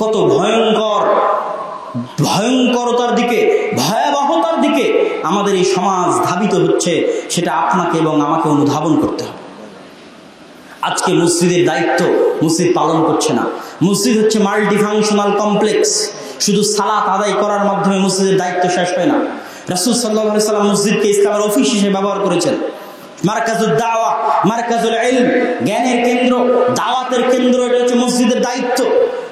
কত ভয়ঙ্করতার দিকে, ভয়াবহতার দিকে আমাদের এই সমাজ ধাবিত হচ্ছে, সেটা আপনাকে এবং আমাকে অনুধাবন করতে হবে। আজকে মসজিদের দায়িত্ব মসজিদ পালন করছে না। মসজিদ হচ্ছে মাল্টিফাংশনাল কমপ্লেক্স। শুধু সালাত আদায় করার মাধ্যমে মসজিদের দায়িত্ব শেষ হয় না। রাসূল সাল্লাল্লাহু আলাইহি সাল্লাম মসজিদকে ইসলামের অফিস হিসেবে ব্যবহার করেছেন। মারকাজুদ দাওয়া, মারকাজুল ইলম, জ্ঞানের কেন্দ্র, দাওয়াতের কেন্দ্র, এটা হচ্ছে মসজিদের দায়িত্ব।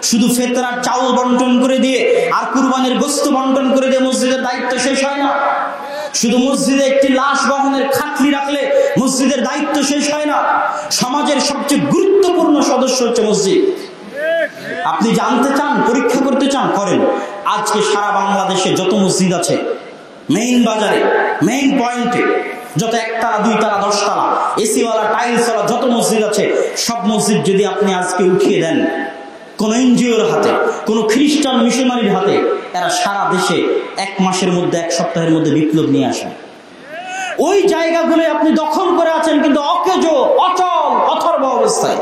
শুধু ফেতরার চাউল বন্টন করে দিয়ে আর কুরবানির গোশত বন্টন করে দিয়ে মসজিদের দায়িত্ব শেষ হয় না। শুধু মসজিদে একটি লাশ বহনের খাটলি রাখলে মসজিদের দায়িত্ব শেষ হয় না। সমাজের সবচেয়ে গুরুত্বপূর্ণ সদস্য হচ্ছে মসজিদ। আপনি জানতে চান, পরীক্ষা করতে চান, করেন। আজকে সারা বাংলাদেশে যত মসজিদ আছে, মেইন বাজারে, মেইন পয়েন্টে যত 1 তালা 2 তালা 10 তালা এসিওয়ালা টাইলসওয়ালা যত মসজিদ আছে, সব মসজিদ যদি আপনি আজকে উঠিয়ে দেন কোন এনজিওর হাতে, কোন খ্রিস্টান মিশনারির হাতে, এরা সারা দেশে 1 মাসের মধ্যে, 1 সপ্তাহের মধ্যে বিপ্লব নিয়ে আসে। ওই জায়গাগুলো আপনি দখল করে আছেন, কিন্তু অকেজো, অচল, অথর্ব অবস্থায়।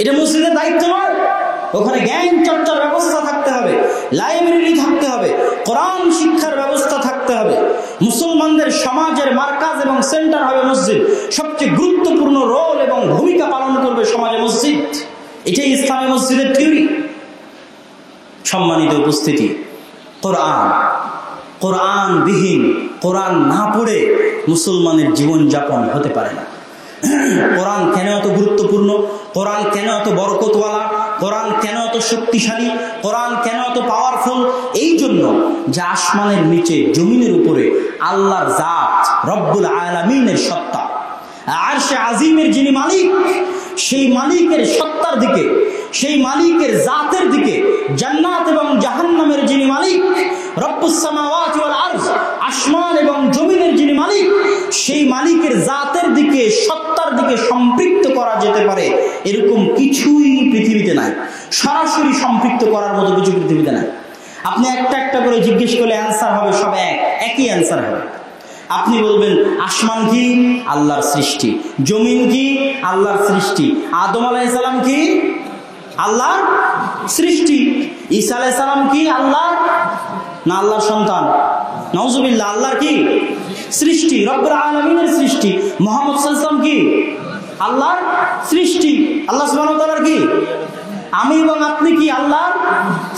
এটা মসজিদের দায়িত্ব নয়। ওখানে জ্ঞান চর্চার ব্যবস্থা থাকতে হবে, লাইব্রেরি থাকতে হবে, কোরআন শিক্ষার ব্যবস্থা থাকতে হবে। মুসলমানদের সমাজের মার্কাজ এবং সেন্টার হবে মসজিদ। সবচেয়ে গুরুত্বপূর্ণ রোল এবং ভূমিকা পালন করবে সমাজে মসজিদ। এটাই ইসলামী মসজিদের থিওরি। সম্মানিত উপস্থিতি, কোরআনবিহীন, কোরআন না পড়ে মুসলমানের জীবনযাপন হতে পারে না। কোরআন কেন এত গুরুত্বপূর্ণ, কোরআন কেন এত বরকতওয়ালা, কোরআন কেন এত শক্তিশালী, কোরআন কেন এত পাওয়ারফুল? এই জন্য যে আসমানের নিচে জমিনের উপরে আল্লাহর জাত রব্বুল আলামিনের সত্তা, আরশে আজিমের যিনি মালিক, সেই মালিকের সত্তার দিকে, সেই মালিকের জাতের দিকে, জান্নাত এবং জাহান্নামের যিনি মালিক, রব্বুস সামাওয়াতি ওয়াল আরজ, আসমান এবং জমিনের যিনি মালিক, সেই মালিকের জাতের দিকে, সত্তার দিকে সম্পৃক্ত করা যেতে পারে এরকম কিছুই পৃথিবীতে নাই। সরাসরি সম্পৃক্ত করার মতো কিছু পৃথিবীতে নাই। আপনি একটা একটা করে জিজ্ঞেস করলে অ্যান্সার হবে সব একই অ্যান্সার হবে। আপনি বলবেন আসমান কি? আল্লাহর সৃষ্টি। জমিন কি? আল্লাহর সৃষ্টি। আদম আলাইহিস সালাম কি? আল্লাহর সৃষ্টি। ঈসা আলাইহিস সালাম কি? আল্লাহর না আল্লাহর সন্তান? নাউজুবিল্লাহ। আল্লাহর কি? সৃষ্টি, রব্বুল আলামিনের সৃষ্টি। মুহাম্মদ সাল্লাল্লাহু আলাইহি ওয়াসাল্লাম কি? আল্লাহর সৃষ্টি। আল্লাহ সুবহানাহু ওয়া তাআলার কি? আমি এবং আপনি কি? আল্লাহর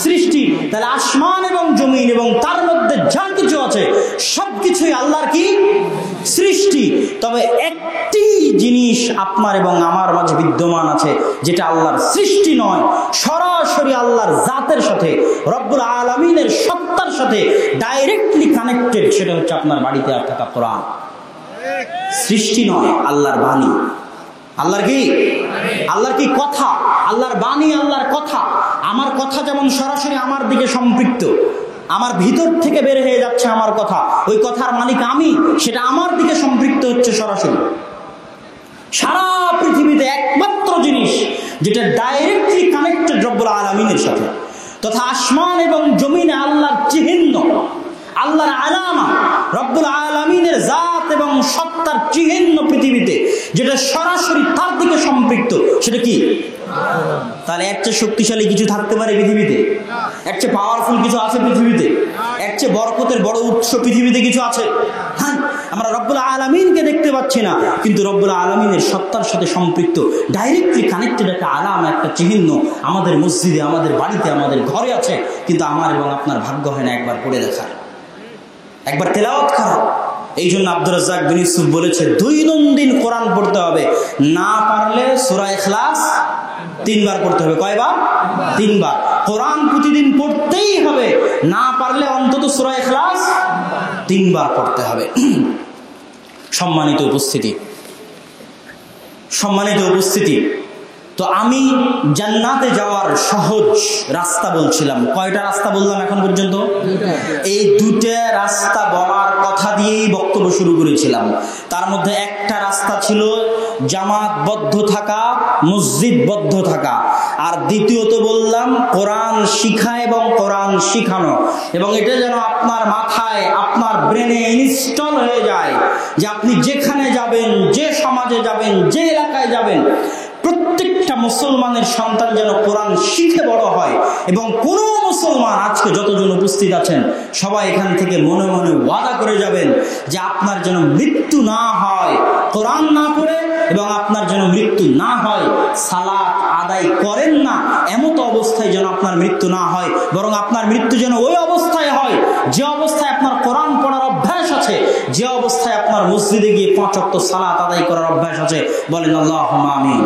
সৃষ্টি। তাহলে আসমান এবং জমিন এবং তার মধ্যে যা কিছু আছে সবকিছুই আল্লাহর কি? সৃষ্টি। তবে একটি জিনিস আপনার এবং আমার মাঝে বিদ্যমান আছে যেটা আল্লাহর সৃষ্টি নয়, সরাসরি আল্লাহর জাতের সাথে, রব্বুল আলামিনের সত্তার সাথে ডাইরেক্টলি কানেক্টেড। সেটা হচ্ছে আপনার বাড়িতে আর থাকা কোরআন। সৃষ্টি নয়, আল্লাহর বাণী। আল্লাহর কি? আল্লাহর কি? কথা। আল্লাহর বাণী, আল্লাহর কথা। আমার কথা যেমন সরাসরি আমার দিকে সম্পৃক্ত, আমার ভিতর থেকে বের হয়ে যাচ্ছে আমার কথা, ওই কথার মালিক আমি, সেটা আমার দিকে সম্পৃক্ত হচ্ছে সরাসরি। সারা পৃথিবীতে একমাত্র জিনিস যেটা ডাইরেক্টলি কানেক্টেড রব্বুল আলামিনের সাথে, তথা আসমান এবং জমিনে আল্লাহর চিহ্ন, আল্লাহর আলামা, রব্বুল আলামিনের জাত এবং সত্তার চিহ্ন পৃথিবীতে যেটা সরাসরি তার দিকে সম্পৃক্ত, সেটা কি? তাহলে এর চেয়ে শক্তিশালী কিছু থাকতে পারে পৃথিবীতে? এর চেয়ে পাওয়ারফুল কিছু আছে পৃথিবীতে? এর চেয়ে বরকতের বড় উৎস পৃথিবীতে কিছু আছে? হ্যাঁ, আমরা রব্বুল আলামিনকে দেখতে পাচ্ছি না, কিন্তু রব্বুল আলামিনের সত্তার সাথে সম্পৃক্ত, ডাইরেক্টলি কানেক্টেড একটা আলাম, একটা চিহ্ন আমাদের মসজিদে, আমাদের বাড়িতে, আমাদের ঘরে আছে, কিন্তু আমার এবং আপনার ভাগ্য হয় না একবার পড়ে দেখার, একবার তেলাওয়াত করা। এই জন্য আব্দুর রাজ্জাক বিন ইউসুফ বলেছে দৈনন্দিন কোরআন পড়তে হবে, না পারলে সূরা ইখলাস 3 বার পড়তে হবে। কয়বার? 3 বার। কোরআন প্রতিদিন পড়তেই হবে, না পারলে অন্তত সূরা ইখলাস 3 বার পড়তে হবে। সম্মানিত উপস্থিতি, সম্মানিত উপস্থিতি, তো আমি জান্নাতে যাওয়ার সহজ রাস্তা বলছিলাম। কয়টা রাস্তা বললাম এখন পর্যন্ত? এই 2টা রাস্তা বলার কথা দিয়েই বক্তব্য শুরু করেছিলাম। তার মধ্যে একটা রাস্তা ছিল জামাতবদ্ধ থাকা, মসজিদবদ্ধ থাকা, আর দ্বিতীয়ত বললাম কোরআন শিখা এবং কোরআন শিখানো, এবং এটা যেন আপনার মাথায়, আপনার ব্রেনে ইনস্টল হয়ে যায় যে আপনি যেখানে যাবেন, যে সমাজে যাবেন, যে এলাকায় যাবেন, প্রত্যেকটা মুসলমানের সন্তান যেন কোরআন শিখে বড় হয়। এবং কোন মুসলমান, আজকে যতজন উপস্থিত আছেন সবাই এখান থেকে মনে মনে ওয়াদা করে যাবেন যে আপনার যেন মৃত্যু না হয় কোরআন না পড়ে, এবং আপনার যেন মৃত্যু না হয় সালাত আদায় করেন না এমত অবস্থায় যেন আপনার মৃত্যু না হয়, বরং আপনার মৃত্যু যেন ওই অবস্থায় হয় যে অবস্থায় আপনার কোরআন পড়ার অভ্যাস আছে, যে অবস্থায় আপনার মসজিদে গিয়ে 5 ওয়াক্ত সালাত আদায় করার অভ্যাস আছে। বলেন আল্লাহুম্মা আমিন।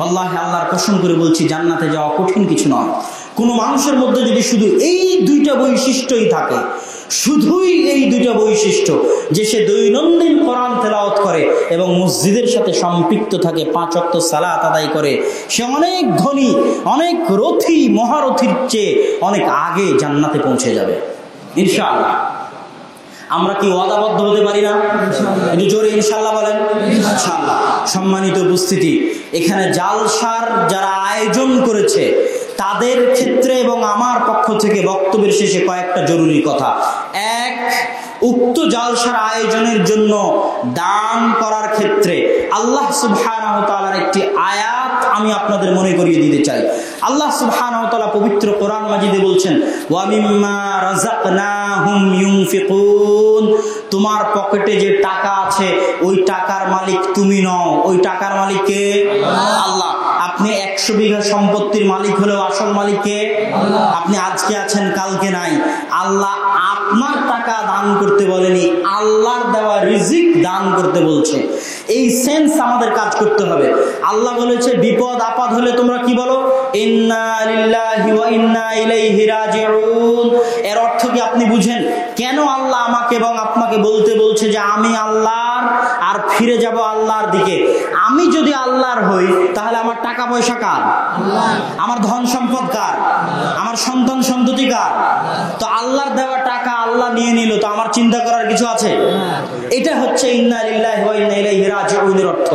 আল্লাহ, আল্লাহর কসম করে বলছি, জান্নাতে যাওয়া কঠিন কিছু নয়। কোনো মানুষের মধ্যে যদি শুধু এই 2টা বৈশিষ্ট্যই থাকে, শুধুই এই 2টা বৈশিষ্ট্য, যে সে দৈনন্দিন কোরআন তেলাওয়াত করে এবং মসজিদের সাথে সম্পৃক্ত থাকে, 5 ওয়াক্ত সালাত আদায় করে, সে অনেক ধনী, অনেক রথী, মহারথীর চেয়ে অনেক আগে জান্নাতে পৌঁছে যাবে ইনশাআল্লাহ। আমরা কি ওয়াদাবদ্ধ হতে পারি না? একটু জোরে ইনশাআল্লাহ বলেন। ইনশাআল্লাহ। সম্মানিত উপস্থিতি, এখানে জালসার যারা আয়োজন করেছে তাদের ক্ষেত্রে এবং আমার পক্ষ থেকে বক্তব্যের শেষে কয়েকটা জরুরি কথা। এক, উক্ত জালসার আয়োজনের জন্য দান করার ক্ষেত্রে আল্লাহ সুবহানাহু ওয়া তাআলার একটি আয়াত আমি আপনাদের মনে করিয়ে দিতে চাই। আল্লাহ সুবহানাহু ওয়া তাআলা পবিত্র কোরআন মাজিদে বলছেন, ওয়া মিম্মা রাযাকনাহুম ইউনফিকুন, তোমার পকেটে যে টাকা আছে ওই টাকার মালিক তুমি নও, ওই টাকার মালিক কে? আল্লাহ। আপনি 100 বিঘা সম্পত্তির মালিক হলেও আসল মালিক কে? আপনি আজকে আছেন, কালকে নাই। আল্লাহ আপনার টাকা দান করতে বলেনি, আল্লাহর দেওয়া রিজিক দান করতে বলছে। এই সেন্স আমাদের কাজ করতে হবে। আল্লাহ বলেছে বিপদ আপদ হলে তোমরা কি বলো? ইন্না লিল্লাহি ওয়া ইন্না ইলাইহি রাজিউন। এর অর্থ কি আপনি বুঝেন? কেন আল্লাহ আমাকে এবং আপনাকে বলতে বলছে যে আমি আল্লাহর আর ফিরে যাব আল্লাহর দিকে? আমি যদি আল্লাহর হই তাহলে আমার টাকা পয়সা কার? আমার ধন সম্পদ কার? আমার সন্তান সন্ততি কার? তো আল্লাহর দেওয়া টাকা আল্লাহ নিয়ে নিল, তো আমার চিন্তা করার কিছু আছে? এটা হচ্ছে ইন্না লিল্লাহি ওয়া ইন্না ইলাইহি রাজিউনের অর্থ।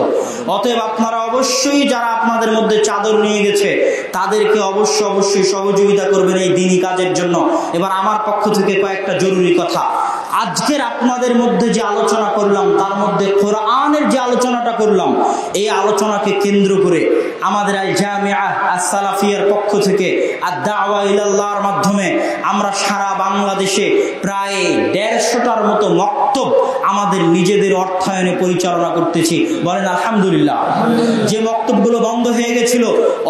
অতএব আপনারা অবশ্যই যারা আপনাদের মধ্যে চাদর নিয়ে গেছে তাদেরকে অবশ্যই সহযোগিতা করবেন এই দ্বীনি কাজের জন্য। এবার আমার পক্ষ থেকে কয়েকটা জরুরি কথা। আজকের আপনাদের মধ্যে যে আলোচনা করলাম তার মধ্যে কোরআনের যে আলোচনাটা করলাম, এই আলোচনাকে কেন্দ্র করে আমাদের আল জামিআহ আস-সালাফিয়ার পক্ষ থেকে আদ-দাওয়া ইলাল্লাহর মাধ্যমে আমরা সারা বাংলাদেশে প্রায় 150টার মতো মক্তব আমাদের নিজেদের অর্থায়নে পরিচালনা করতেছি। বলেন আলহামদুলিল্লাহ। যে মক্তবগুলো বন্ধ হয়ে গেছিল,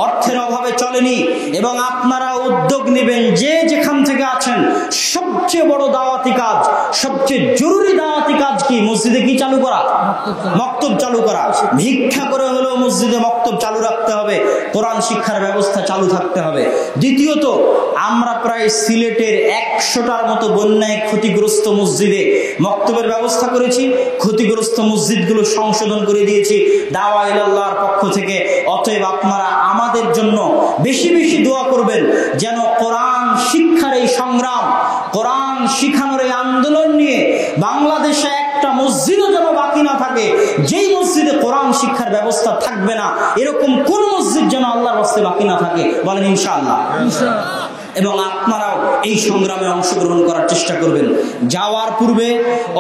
অর্থের অভাবে চলেনি, এবং আপনারা উদ্যোগ নেবেন যে যেখান থেকে আছেন। সবচেয়ে বড় দাওয়াতি কাজ, সবচেয়ে জরুরি দাওয়াতি কাজ কি? মসজিদে কি চালু করা? মক্তব চালু করা। ভিক্ষা করে হলেও মসজিদে মক্তব চালু রাখতে হবে, কোরআন শিক্ষার ব্যবস্থা চালু থাকতে হবে। দ্বিতীয়ত, আমরা প্রায় সিলেটের 100টার মতো বন্যায় ক্ষতিগ্রস্ত মসজিদে মক্তবের ব্যবস্থা করেছি। ক্ষতিগ্রস্ত মসজিদগুলো সংশোধন করে দিয়েছি দাওয়া ইলাল্লাহর পক্ষ থেকে। অতএব আপনারা আমাদের জন্য বেশি বেশি দোয়া করবেন যেন কোরআন শিক্ষার এই সংগ্রাম, কোরআন শিখানোর এই আন্দোলন নিয়ে বাংলাদেশে একটা মসজিদও যেন বাকি না থাকে যেই মসজিদে কোরআন শিক্ষার ব্যবস্থা থাকবে না, এরকম কোন মসজিদ যেন আল্লাহর রাস্তে বাকি না থাকে। বলেন ইনশাআল্লাহ। এবং আপনারাও এই সংগ্রামে অংশগ্রহণ করার চেষ্টা করবেন। যাওয়ার পূর্বে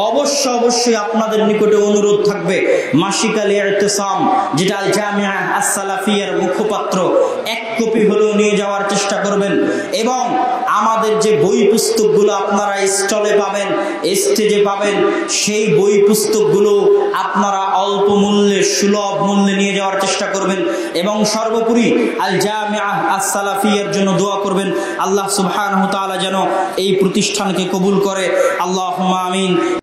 অবশ্যই আপনাদের নিকটে অনুরোধ থাকবে, মাসিক আল ইতিসাম যেটা আল জামিআহ আস-সালাফিয়ার মুখপাত্র, 1 কপি হলেও নিয়ে যাওয়ার চেষ্টা করবেন। এবং আমাদের যে বই পুস্তকগুলো আপনারা স্টলে পাবেন, স্টেজে পাবেন, সেই বই পুস্তকগুলো আপনারা অল্প মূল্যে, সুলভ মূল্যে নিয়ে যাওয়ার চেষ্টা করবেন। এবং সর্বোপরি আল জামিআহ আস-সালাফিয়ার জন্য দোয়া করবেন। আল্লাহ সুবহানাহু ওয়া তাআলা যেন এই প্রতিষ্ঠানকে কবুল করে। আল্লাহুম্মা আমিন।